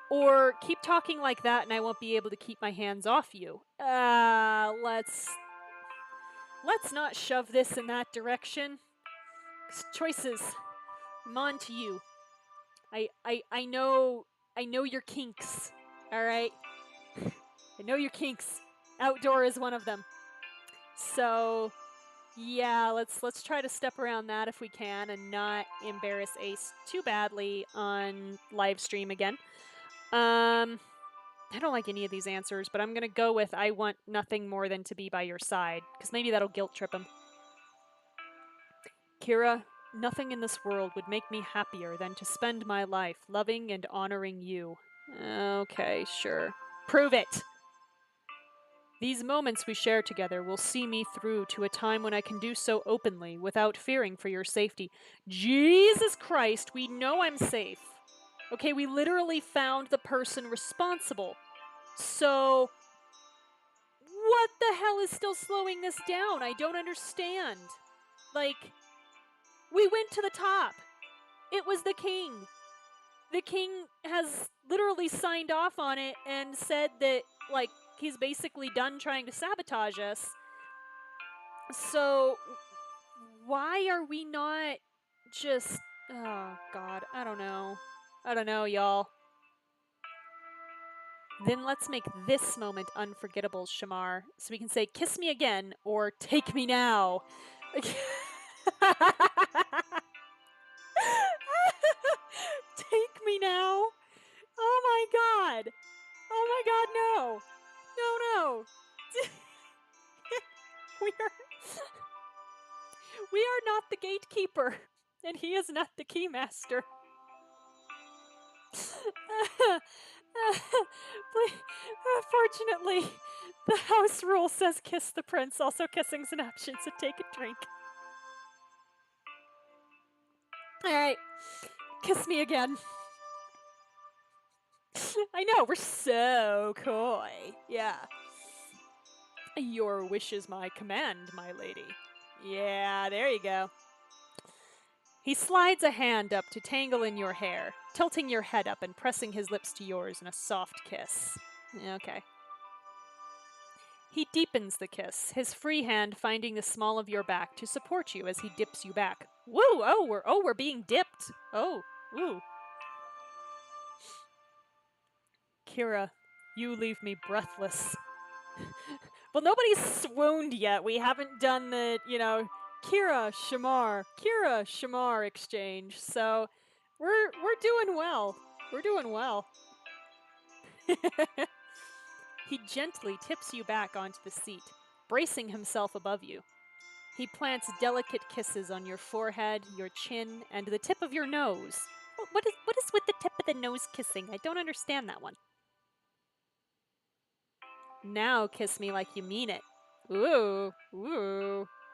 Or keep talking like that and I won't be able to keep my hands off you. Let's not shove this in that direction. Choices. I'm on to you. I know your kinks. All right. I know your kinks. Outdoor is one of them. So, yeah, let's try to step around that if we can and not embarrass Ace too badly on live stream again. I don't like any of these answers, but I'm going to go with I want nothing more than to be by your side, because maybe that'll guilt trip him. Kira, nothing in this world would make me happier than to spend my life loving and honoring you. Okay, sure. Prove it! These moments we share together will see me through to a time when I can do so openly, without fearing for your safety. Jesus Christ, we know I'm safe. Okay, we literally found the person responsible. So, what the hell is still slowing this down? I don't understand. Like, we went to the top. It was the king. The king has literally signed off on it and said that, like, he's basically done trying to sabotage us. So, why are we not just... Oh, God, I don't know. I don't know, y'all. Then let's make this moment unforgettable, Shamar. So we can say, kiss me again, or take me now. Take me now? Oh my God. Oh my God, no. No. We are not the gatekeeper, and he is not the keymaster. Fortunately, the house rule says kiss the prince. Also, kissing's an option, so take a drink. Alright. Kiss me again. I know, we're so coy. Yeah. Your wish is my command, my lady. Yeah, there you go. He slides a hand up to tangle in your hair, tilting your head up and pressing his lips to yours in a soft kiss. Okay. He deepens the kiss, his free hand finding the small of your back to support you as he dips you back. Woo! We're being dipped. Oh, ooh. Kira, you leave me breathless. Well, nobody's swooned yet. We haven't done the, Kira Shamar exchange. So we're doing well. We're doing well. He gently tips you back onto the seat, bracing himself above you. He plants delicate kisses on your forehead, your chin, and the tip of your nose. What is with the tip of the nose kissing? I don't understand that one. Now kiss me like you mean it. Ooh.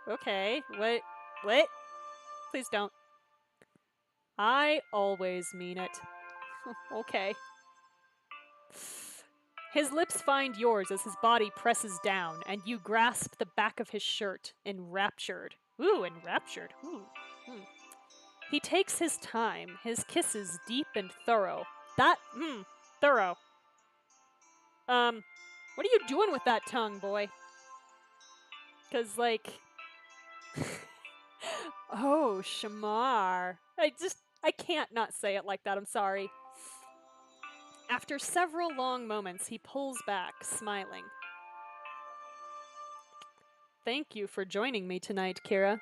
Okay, what? Please don't. I always mean it. Okay. His lips find yours as his body presses down, and you grasp the back of his shirt, enraptured. Ooh, enraptured. Ooh. He takes his time, his kisses deep and thorough. Thorough. What are you doing with that tongue, boy? 'Cause, like... Oh, Shamar. I can't not say it like that, I'm sorry. After several long moments, he pulls back, smiling. Thank you for joining me tonight, Kira.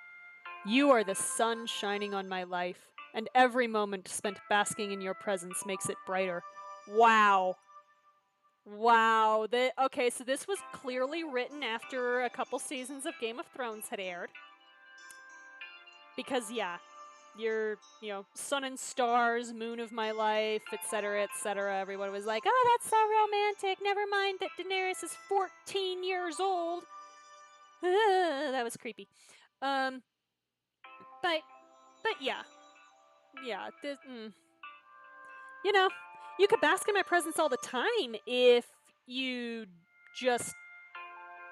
You are the sun shining on my life, and every moment spent basking in your presence makes it brighter. Wow. Wow. Okay, so this was clearly written after a couple seasons of Game of Thrones had aired. Because, yeah, you're, sun and stars, moon of my life, etc., etc. Everyone was like, oh, that's so romantic. Never mind that Daenerys is 14 years old. That was creepy. But yeah. Yeah, you know, you could bask in my presence all the time if you just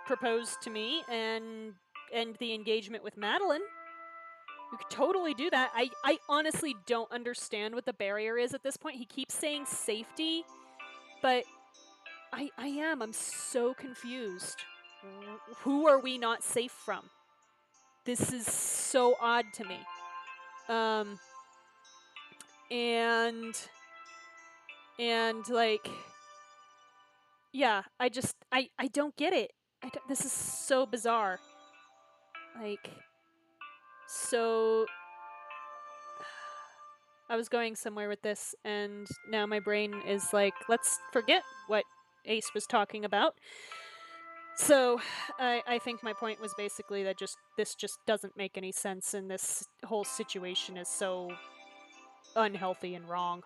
proposed to me and end the engagement with Madeline. You could totally do that. I honestly don't understand what the barrier is at this point. He keeps saying safety, but I'm so confused. Who are we not safe from? This is so odd to me. And like, yeah, I don't get it. This is so bizarre. Like, so I was going somewhere with this, and now my brain is like, let's forget what Ace was talking about. So I think my point was basically that this just doesn't make any sense, and this whole situation is so unhealthy and wrong.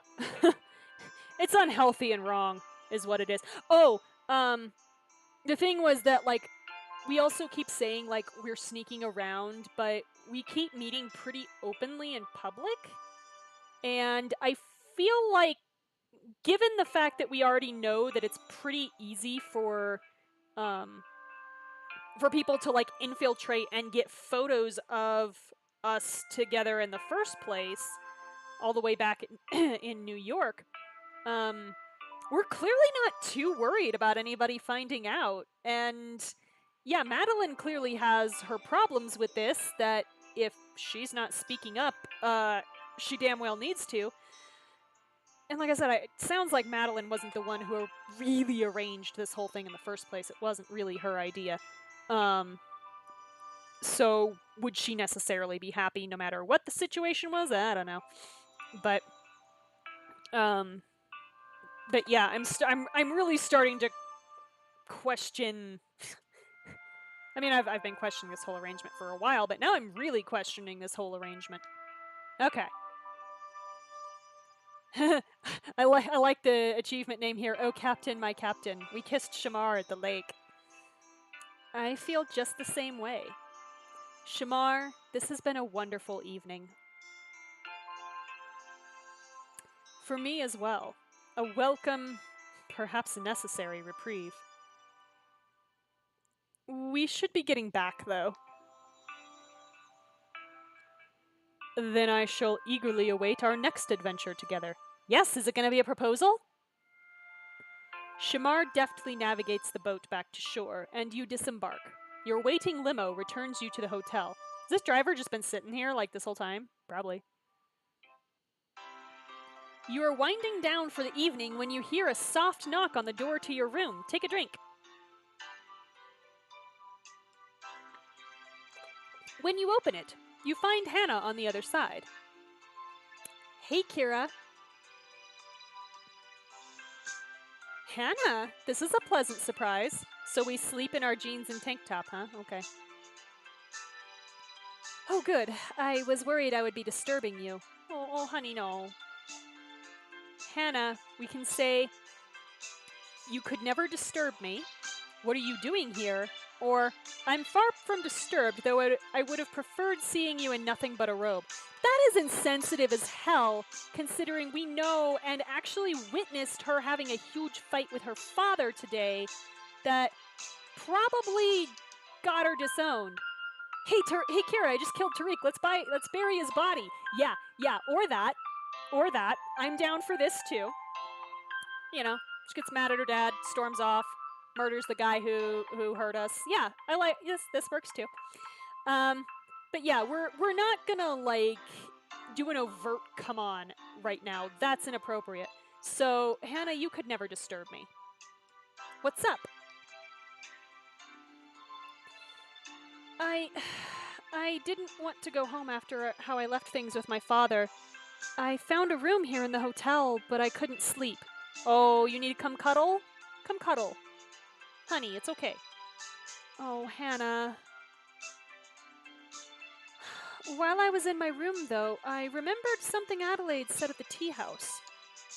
It's unhealthy and wrong is what it is. Oh, the thing was that, like, we also keep saying, like, we're sneaking around, but we keep meeting pretty openly in public. And I feel like, given the fact that we already know that it's pretty easy for people to, like, infiltrate and get photos of us together in the first place, all the way back in New York, we're clearly not too worried about anybody finding out. And yeah, Madeline clearly has her problems with this, that if she's not speaking up, she damn well needs to. And like I said, it sounds like Madeline wasn't the one who really arranged this whole thing in the first place. It wasn't really her idea. So would she necessarily be happy no matter what the situation was? I don't know. But yeah, I'm really starting to question. I mean, I've been questioning this whole arrangement for a while, but now I'm really questioning this whole arrangement. Okay. I like the achievement name here. Oh, Captain, my Captain. We kissed Shamar at the lake. I feel just the same way. Shamar, this has been a wonderful evening. For me as well. A welcome, perhaps necessary reprieve. We should be getting back, though. Then I shall eagerly await our next adventure together. Yes, is it going to be a proposal? Shamar deftly navigates the boat back to shore, and you disembark. Your waiting limo returns you to the hotel. Has this driver just been sitting here like this whole time? Probably. You are winding down for the evening when you hear a soft knock on the door to your room. Take a drink. When you open it, you find Hannah on the other side. Hey, Kira. Hannah, this is a pleasant surprise. So we sleep in our jeans and tank top, huh? Okay. Oh, good. I was worried I would be disturbing you. Oh, honey, no. Hannah, we can say, you could never disturb me. What are you doing here? Or, I'm far from disturbed, though I would have preferred seeing you in nothing but a robe. That is insensitive as hell, considering we know and actually witnessed her having a huge fight with her father today that probably got her disowned. Hey, Kira, I just killed Tariq. Let's bury his body. Yeah, or that. I'm down for this too. You know, she gets mad at her dad, storms off, murders the guy who hurt us. Yeah, this works too. But yeah, we're not gonna, like, do an overt come on right now. That's inappropriate. So, Hannah, you could never disturb me. What's up? I... I didn't want to go home after how I left things with my father. I found a room here in the hotel, but I couldn't sleep. Oh, you need to come cuddle? Come cuddle. Honey, it's okay. Oh, Hannah. While I was in my room, though, I remembered something Adelaide said at the tea house.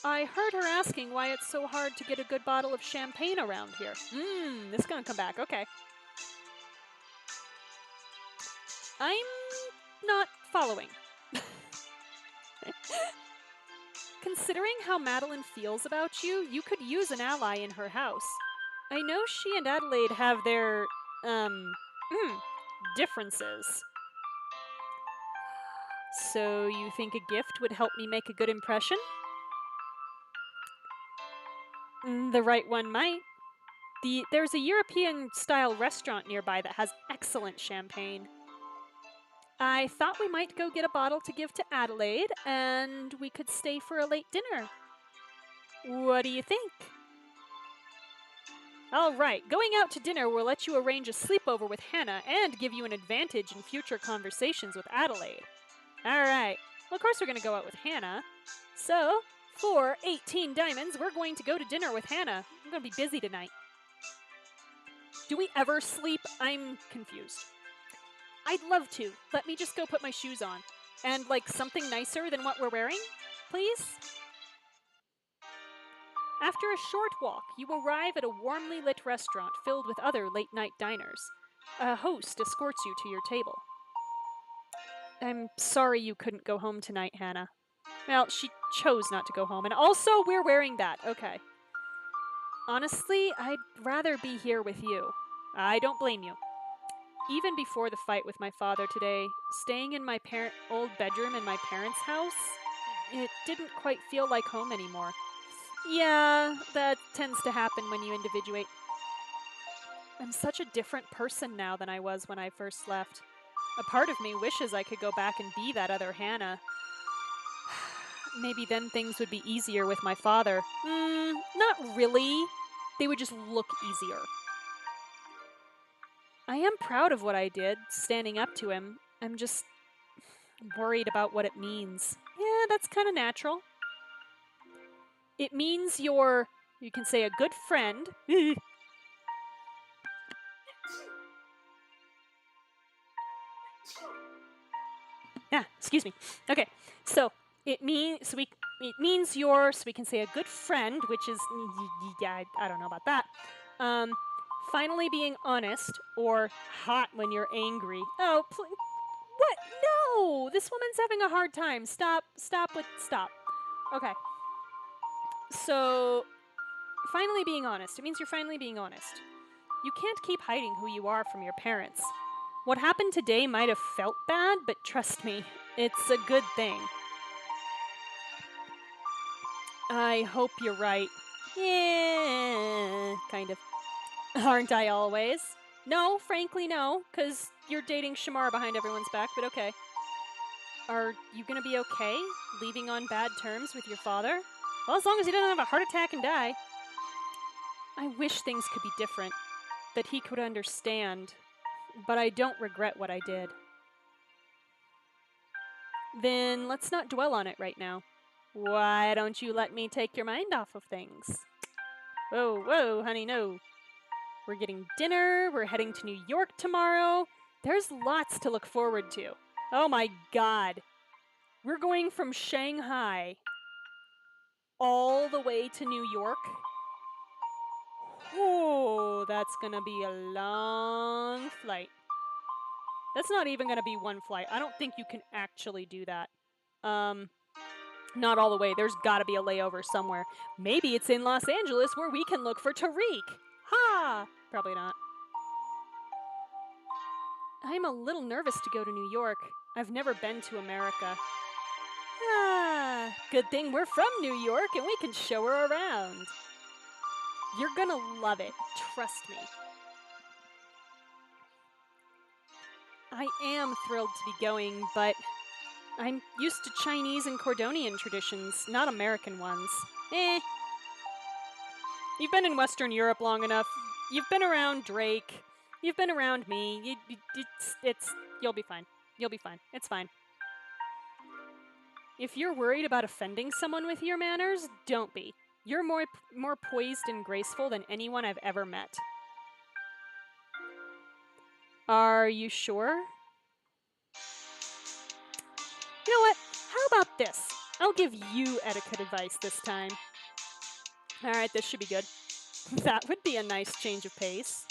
I heard her asking why it's so hard to get a good bottle of champagne around here. This is gonna come back, okay. I'm not following. Considering how Madeline feels about you, you could use an ally in her house. I know she and Adelaide have their, differences. So you think a gift would help me make a good impression? The right one might. There's a European-style restaurant nearby that has excellent champagne. I thought we might go get a bottle to give to Adelaide, and we could stay for a late dinner. What do you think? All right, going out to dinner will let you arrange a sleepover with Hannah and give you an advantage in future conversations with Adelaide. All right, well, of course we're going to go out with Hannah. So, for 18 diamonds, we're going to go to dinner with Hannah. I'm going to be busy tonight. Do we ever sleep? I'm confused. I'd love to. Let me just go put my shoes on. And, like, something nicer than what we're wearing, please? After a short walk, you arrive at a warmly lit restaurant filled with other late-night diners. A host escorts you to your table. I'm sorry you couldn't go home tonight, Hannah. Well, she chose not to go home, and also we're wearing that. Okay. Honestly, I'd rather be here with you. I don't blame you. Even before the fight with my father today, staying in my old bedroom in my parents' house, it didn't quite feel like home anymore. Yeah, that tends to happen when you individuate. I'm such a different person now than I was when I first left. A part of me wishes I could go back and be that other Hannah. Maybe then things would be easier with my father. Not really. They would just look easier. I am proud of what I did, standing up to him. I'm just worried about what it means. Yeah, that's kind of natural. It means you can say, a good friend. Excuse me. Okay, so it means we can say a good friend, which is yeah, I don't know about that. Finally being honest, or hot when you're angry. Oh, what? No, this woman's having a hard time. Stop. Okay. So, finally being honest. It means you're finally being honest. You can't keep hiding who you are from your parents. What happened today might have felt bad, but trust me, it's a good thing. I hope you're right. Yeah, kind of. Aren't I always? No, frankly, no, because you're dating Shamar behind everyone's back, but okay. Are you gonna be okay leaving on bad terms with your father? Well, as long as he doesn't have a heart attack and die. I wish things could be different, that he could understand, but I don't regret what I did. Then let's not dwell on it right now. Why don't you let me take your mind off of things? Whoa, honey, no. We're getting dinner, we're heading to New York tomorrow. There's lots to look forward to. Oh my god. We're going from Shanghai all the way to New York. Oh, that's gonna be a long flight. That's not even gonna be one flight. I don't think you can actually do that. Not all the way. There's gotta be a layover somewhere. Maybe it's in Los Angeles where we can look for Tariq. Ha! Probably not. I'm a little nervous to go to New York. I've never been to America. Good thing we're from New York and we can show her around. You're gonna love it, trust me. I am thrilled to be going, but I'm used to Chinese and Cordonian traditions, not American ones. You've been in Western Europe long enough. You've been around Drake. You've been around me. You'll be fine. You'll be fine. It's fine. If you're worried about offending someone with your manners, don't be. You're more poised and graceful than anyone I've ever met. Are you sure? You know what? How about this? I'll give you etiquette advice this time. Alright, this should be good. That would be a nice change of pace.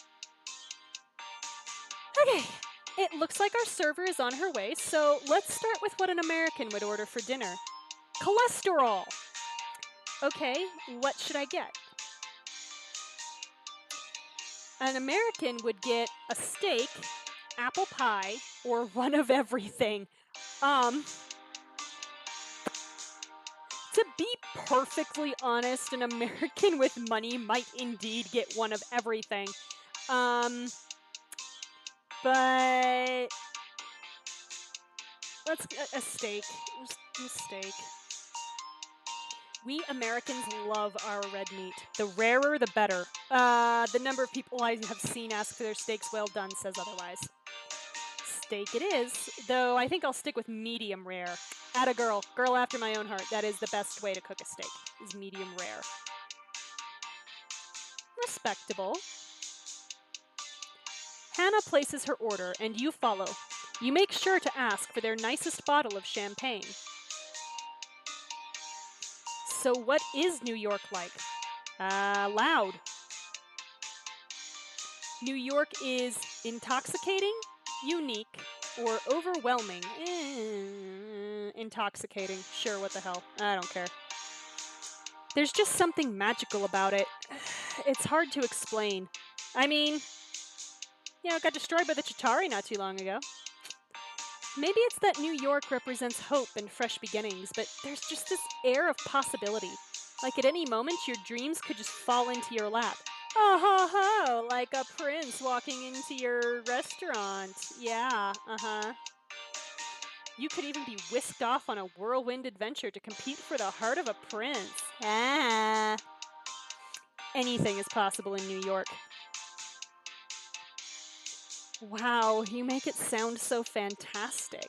Okay, it looks like our server is on her way, so let's start with what an American would order for dinner. Cholesterol! Okay, what should I get? An American would get a steak, apple pie, or one of everything. To be perfectly honest, an American with money might indeed get one of everything. But let's get a steak. Just a steak. We Americans love our red meat. The rarer, the better. The number of people I have seen ask for their steaks well done says otherwise. Steak it is, though I think I'll stick with medium rare. Atta girl. Girl after my own heart. That is the best way to cook a steak, is medium rare. Respectable. Hannah places her order, and you follow. You make sure to ask for their nicest bottle of champagne. So what is New York like? Loud. New York is intoxicating, unique, or overwhelming. Intoxicating. Sure, what the hell. I don't care. There's just something magical about it. It's hard to explain. I mean, it got destroyed by the Chitauri not too long ago. Maybe it's that New York represents hope and fresh beginnings, but there's just this air of possibility. Like at any moment, your dreams could just fall into your lap. Oh ho ho, like a prince walking into your restaurant. Yeah, You could even be whisked off on a whirlwind adventure to compete for the heart of a prince. Anything is possible in New York. Wow, you make it sound so fantastic.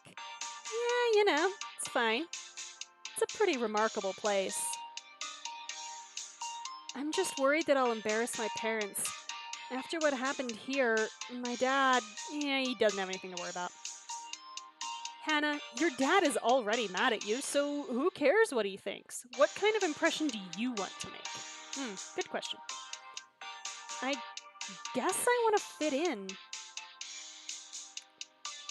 Yeah, it's fine. It's a pretty remarkable place. I'm just worried that I'll embarrass my parents. After what happened here, my dad, he doesn't have anything to worry about. Hannah, your dad is already mad at you, so who cares what he thinks? What kind of impression do you want to make? Good question. I guess I want to fit in.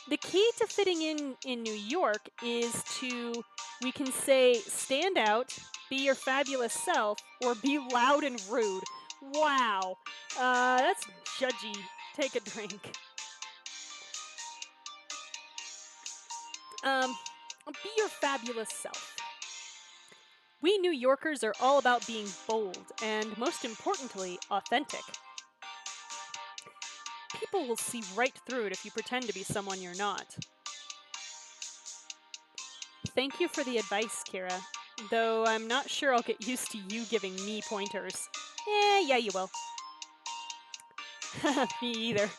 The key to fitting in New York is to, we can say, stand out, be your fabulous self, or be loud and rude. Wow. That's judgy. Take a drink. Be your fabulous self. We New Yorkers are all about being bold and, most importantly, authentic. People will see right through it if you pretend to be someone you're not. Thank you for the advice, Kira. Though I'm not sure I'll get used to you giving me pointers. Yeah, you will. Me either.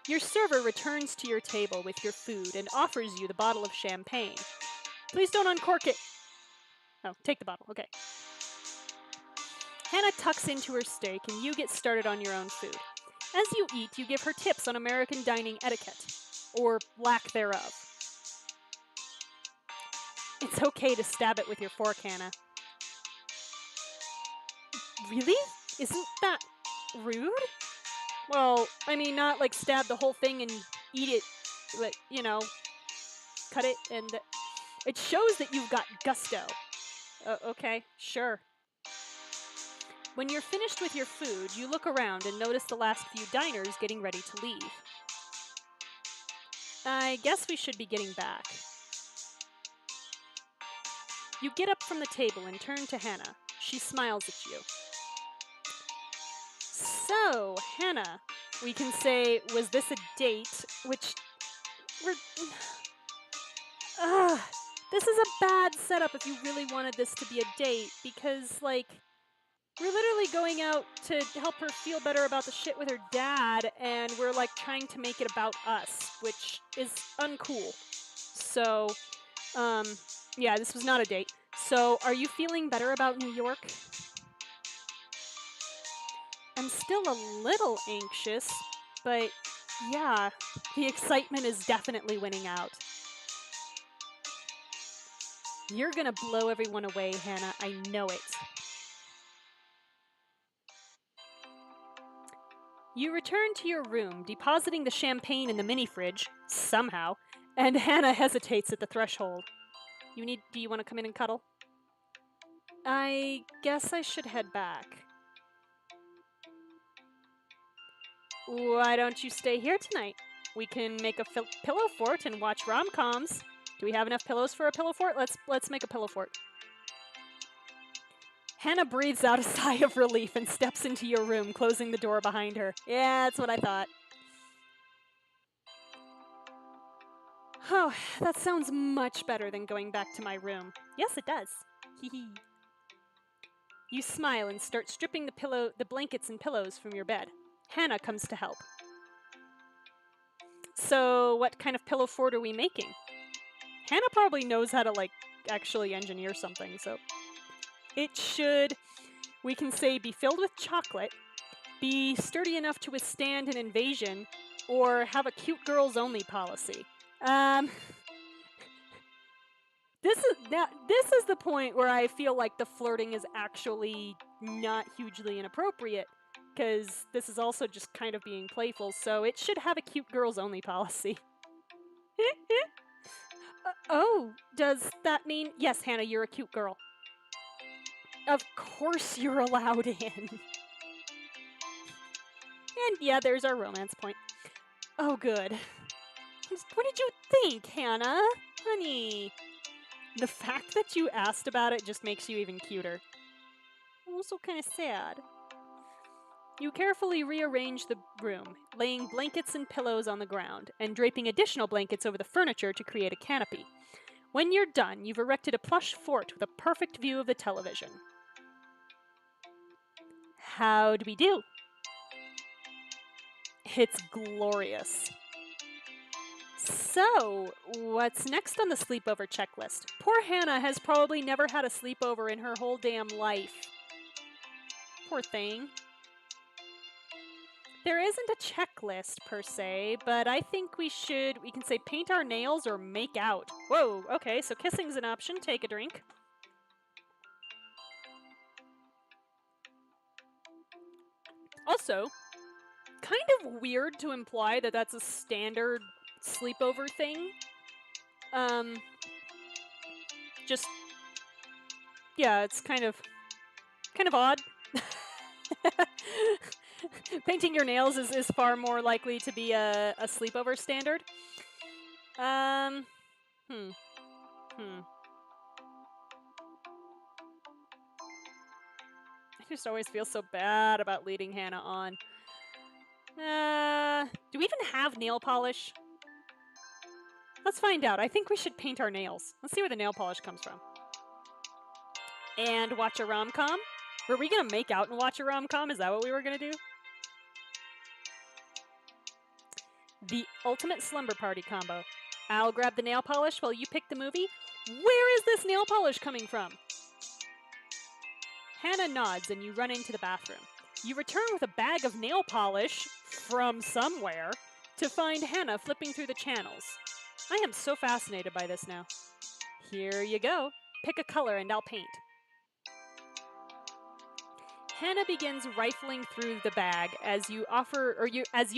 Your server returns to your table with your food and offers you the bottle of champagne. Please don't uncork it. Oh, take the bottle. Okay. Hannah tucks into her steak and you get started on your own food. As you eat, you give her tips on American dining etiquette, or lack thereof. It's okay to stab it with your fork, Hannah. Really? Isn't that rude? Well, I mean, not like stab the whole thing and eat it, but, cut it and... It shows that you've got gusto. Okay, sure. When you're finished with your food, you look around and notice the last few diners getting ready to leave. I guess we should be getting back. You get up from the table and turn to Hannah. She smiles at you. So, Hannah, we can say, was this a date? Which... this is a bad setup if you really wanted this to be a date, because, We're literally going out to help her feel better about the shit with her dad, and we're like trying to make it about us, which is uncool. So, yeah, this was not a date. So, are you feeling better about New York? I'm still a little anxious, but yeah, the excitement is definitely winning out. You're gonna blow everyone away, Hannah. I know it. You return to your room, depositing the champagne in the mini fridge, somehow, and Hannah hesitates at the threshold. Do you want to come in and cuddle? I guess I should head back. Why don't you stay here tonight? We can make a pillow fort and watch rom-coms. Do we have enough pillows for a pillow fort? Let's make a pillow fort. Hannah breathes out a sigh of relief and steps into your room, closing the door behind her. Yeah, that's what I thought. Oh, that sounds much better than going back to my room. Yes, it does. Hee. You smile and start stripping the blankets and pillows from your bed. Hannah comes to help. So, what kind of pillow fort are we making? Hannah probably knows how to, actually engineer something, so... It should, we can say, be filled with chocolate, be sturdy enough to withstand an invasion, or have a cute girls only policy. This is the point where I feel like the flirting is actually not hugely inappropriate, because this is also just kind of being playful, so it should have a cute girls only policy. Oh, does that mean... Yes, Hannah, you're a cute girl. Of course you're allowed in. And yeah, there's our romance point. Oh, good. What did you think, Hannah? Honey. The fact that you asked about it just makes you even cuter. Also kind of sad. You carefully rearrange the room, laying blankets and pillows on the ground, and draping additional blankets over the furniture to create a canopy. When you're done, you've erected a plush fort with a perfect view of the television. How do we do? It's glorious. So, what's next on the sleepover checklist? Poor Hannah has probably never had a sleepover in her whole damn life. Poor thing. There isn't a checklist per se, but I think we can say paint our nails or make out. Whoa, okay, so kissing's an option. Take a drink. Also, kind of weird to imply that that's a standard sleepover thing. Just, yeah, it's kind of odd. Painting your nails is far more likely to be a sleepover standard. I just always feel so bad about leading Hannah on. Do we even have nail polish? Let's find out. I think we should paint our nails. Let's see where the nail polish comes from. And watch a rom-com? Were we gonna make out and watch a rom-com? Is that what we were gonna do? The ultimate slumber party combo. I'll grab the nail polish while you pick the movie. Where is this nail polish coming from? Hannah nods and you run into the bathroom. You return with a bag of nail polish from somewhere to find Hannah flipping through the channels. I am so fascinated by this now. Here you go. Pick a color and I'll paint. Hannah begins rifling through the bag as you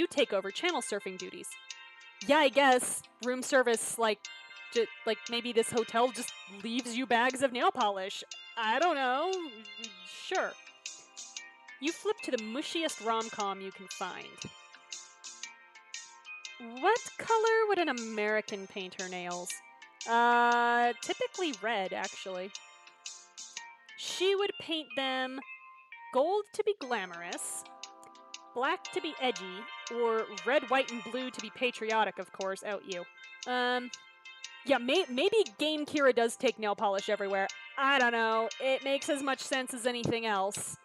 take over channel surfing duties. Yeah, I guess room service, maybe this hotel just leaves you bags of nail polish. I don't know. Sure. You flip to the mushiest rom-com you can find. What color would an American paint her nails? Typically red, actually. She would paint them gold to be glamorous, black to be edgy, or red, white, and blue to be patriotic, of course. Out you. Yeah, maybe Game Kira does take nail polish everywhere. I don't know. It makes as much sense as anything else.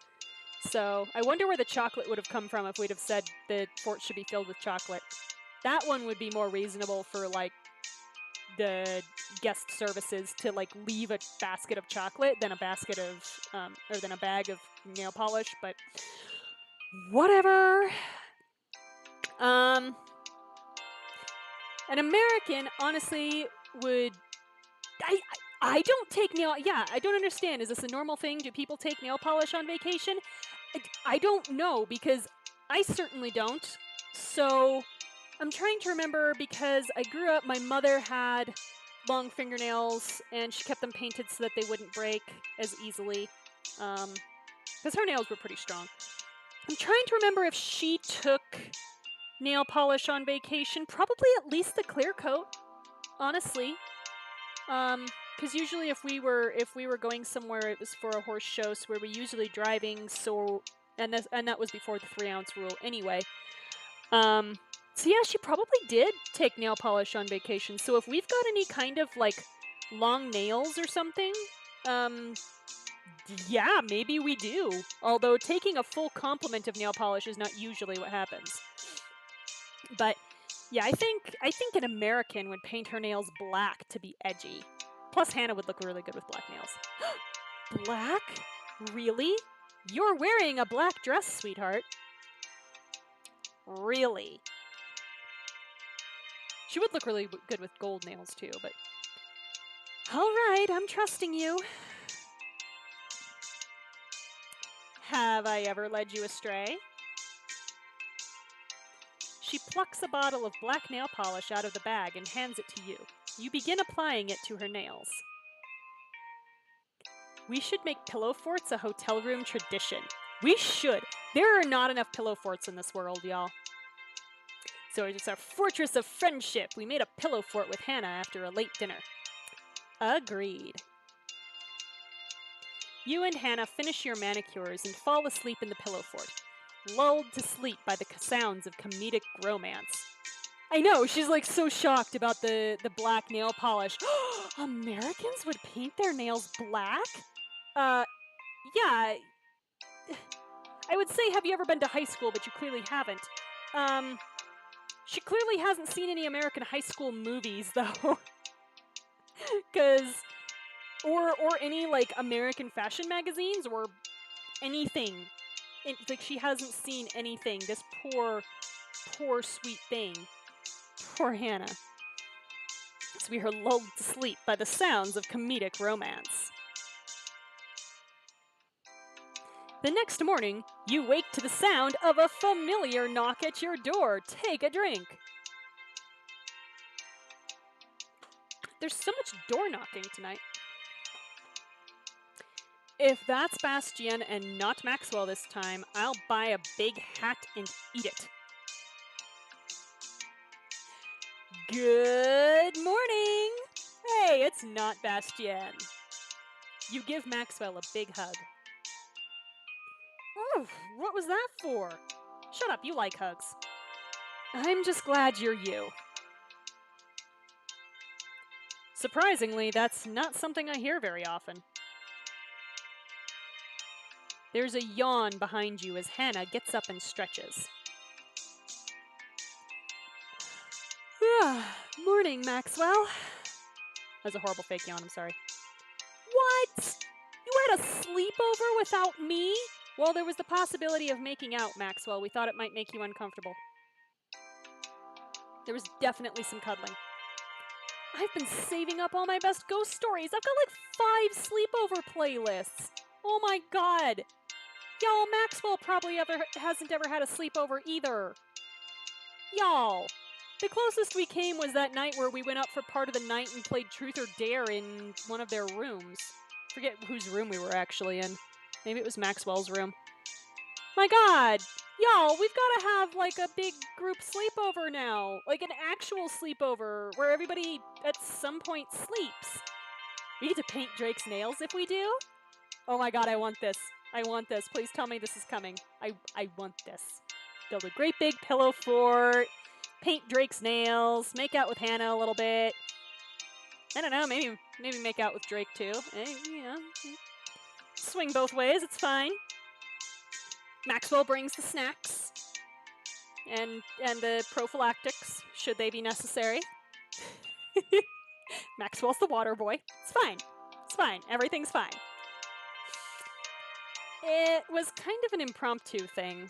So I wonder where the chocolate would have come from if we'd have said the fort should be filled with chocolate. That one would be more reasonable for like the guest services to like leave a basket of chocolate than a basket of or than a bag of nail polish, but whatever. Um an American honestly would I I don't take nail. Yeah, I don't understand. Is this a normal thing? Do people take nail polish on vacation? I don't know because I certainly don't. So I'm trying to remember because I grew up, my mother had long fingernails and she kept them painted so that they wouldn't break as easily because her nails were pretty strong. I'm trying to remember if she took nail polish on vacation. Probably at least the clear coat, honestly. Because usually if we were going somewhere, it was for a horse show, so we were usually driving. So and that was before the 3-ounce rule anyway. So yeah, she probably did take nail polish on vacation. So if we've got any kind of like long nails or something, yeah, maybe we do. Although taking a full complement of nail polish is not usually what happens. But yeah, I think an American would paint her nails black to be edgy. Plus, Hannah would look really good with black nails. Black? Really? You're wearing a black dress, sweetheart. Really? She would look really good with gold nails too, but... Alright, I'm trusting you. Have I ever led you astray? She plucks a bottle of black nail polish out of the bag and hands it to you. You begin applying it to her nails. We should make pillow forts a hotel room tradition. We should. There are not enough pillow forts in this world, y'all. So it's our fortress of friendship. We made a pillow fort with Hannah after a late dinner. Agreed. You and Hannah finish your manicures and fall asleep in the pillow fort, lulled to sleep by the sounds of comedic romance. I know, she's like so shocked about the black nail polish. Americans would paint their nails black? Yeah. I would say, have you ever been to high school, but you clearly haven't. She clearly hasn't seen any American high school movies, though. Because, or any, like, American fashion magazines, or anything. Like, she hasn't seen anything. This poor, sweet thing. Poor Hannah. So we are lulled to sleep by the sounds of comedic romance. The next morning, you wake to the sound of a familiar knock at your door. Take a drink. There's so much door knocking tonight. If that's Bastien and not Maxwell this time, I'll buy a big hat and eat it. Good morning! Hey, it's not Bastien. You give Maxwell a big hug. Oh, what was that for? Shut up, you like hugs. I'm just glad you're you. Surprisingly, that's not something I hear very often. There's a yawn behind you as Hannah gets up and stretches. Morning, Maxwell. That's a horrible fake yawn, I'm sorry. What? You had a sleepover without me? Well, there was the possibility of making out, Maxwell. We thought it might make you uncomfortable. There was definitely some cuddling. I've been saving up all my best ghost stories. I've got like 5 sleepover playlists. Oh my god. Y'all, Maxwell probably hasn't ever had a sleepover either. Y'all. The closest we came was that night where we went up for part of the night and played Truth or Dare in one of their rooms. Forget whose room we were actually in. Maybe it was Maxwell's room. My god! Y'all, we've got to have like a big group sleepover now. Like an actual sleepover where everybody at some point sleeps. We get to paint Drake's nails if we do? Oh my god, I want this. I want this. Please tell me this is coming. I want this. Build a great big pillow fort. Paint Drake's nails. Make out with Hannah a little bit. I don't know, maybe make out with Drake too. You know, swing both ways, it's fine. Maxwell brings the snacks and the prophylactics, should they be necessary. Maxwell's the water boy. It's fine. It's fine. Everything's fine. It was kind of an impromptu thing.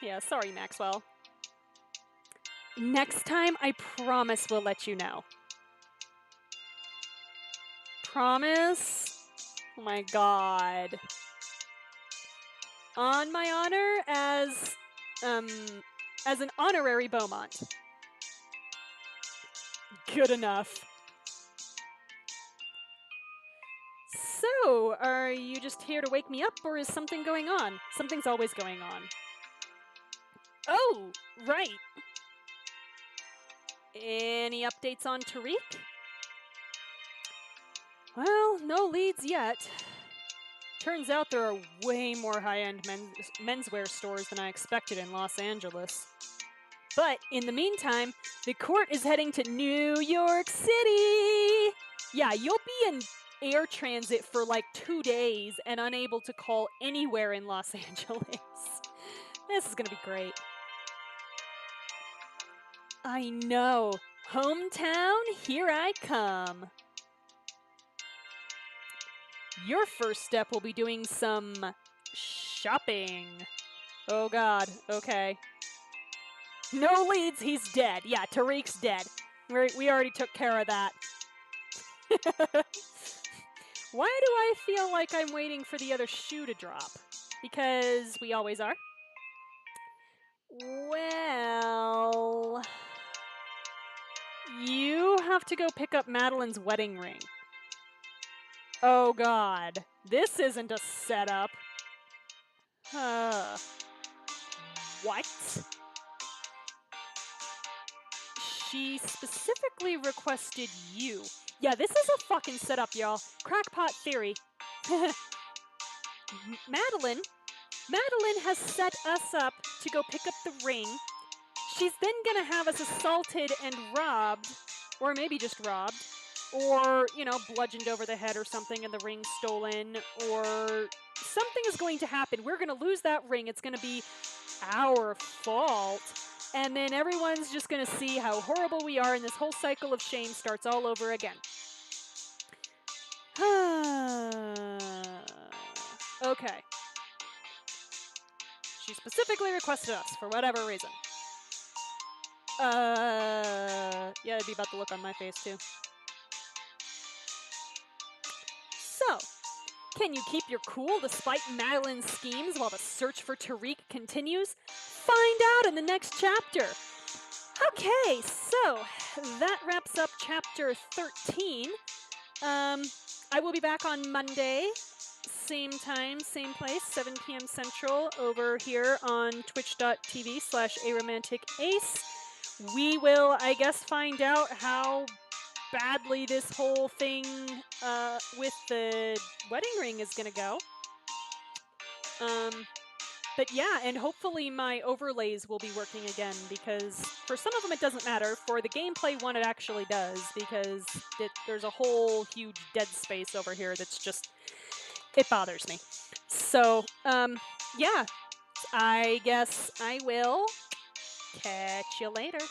Yeah, sorry, Maxwell. Next time, I promise we'll let you know. Promise? Oh my god. On my honor as an honorary Beaumont. Good enough. So, are you just here to wake me up, or is something going on? Something's always going on. Oh, right. Any updates on Tariq? Well, no leads yet. Turns out there are way more high-end menswear stores than I expected in Los Angeles. But in the meantime, the court is heading to New York City! Yeah, you'll be in air transit for like 2 days and unable to call anywhere in Los Angeles. This is gonna be great. I know. Hometown, here I come. Your first step will be doing some shopping. Oh god, okay. No leads, he's dead. Yeah, Tariq's dead. We already took care of that. Why do I feel like I'm waiting for the other shoe to drop? Because we always are. Well, you have to go pick up Madeline's wedding ring. Oh god, this isn't a setup. What? She specifically requested you. Yeah, this is a fucking setup, y'all. Crackpot theory. Madeline has set us up to go pick up the ring. She's then gonna have us assaulted and robbed, or maybe just robbed, or, you know, bludgeoned over the head or something and the ring stolen, or something is going to happen. We're gonna lose that ring. It's gonna be our fault. And then everyone's just gonna see how horrible we are, and this whole cycle of shame starts all over again. Okay. She specifically requested us for whatever reason. Yeah, it'd be about the look on my face too. So, can you keep your cool despite Madeline's schemes while the search for Tariq continues? Find out in the next chapter. Okay, so that wraps up chapter 13. I will be back on Monday, same time, same place, 7 p.m. Central, over here on twitch.tv/aromanticace. We will, I guess, find out how badly this whole thing with the wedding ring is gonna go. But yeah, and hopefully my overlays will be working again, because for some of them it doesn't matter. For the gameplay one, it actually does, because there's a whole huge dead space over here that's just, it bothers me. So, yeah, I guess I will catch you later.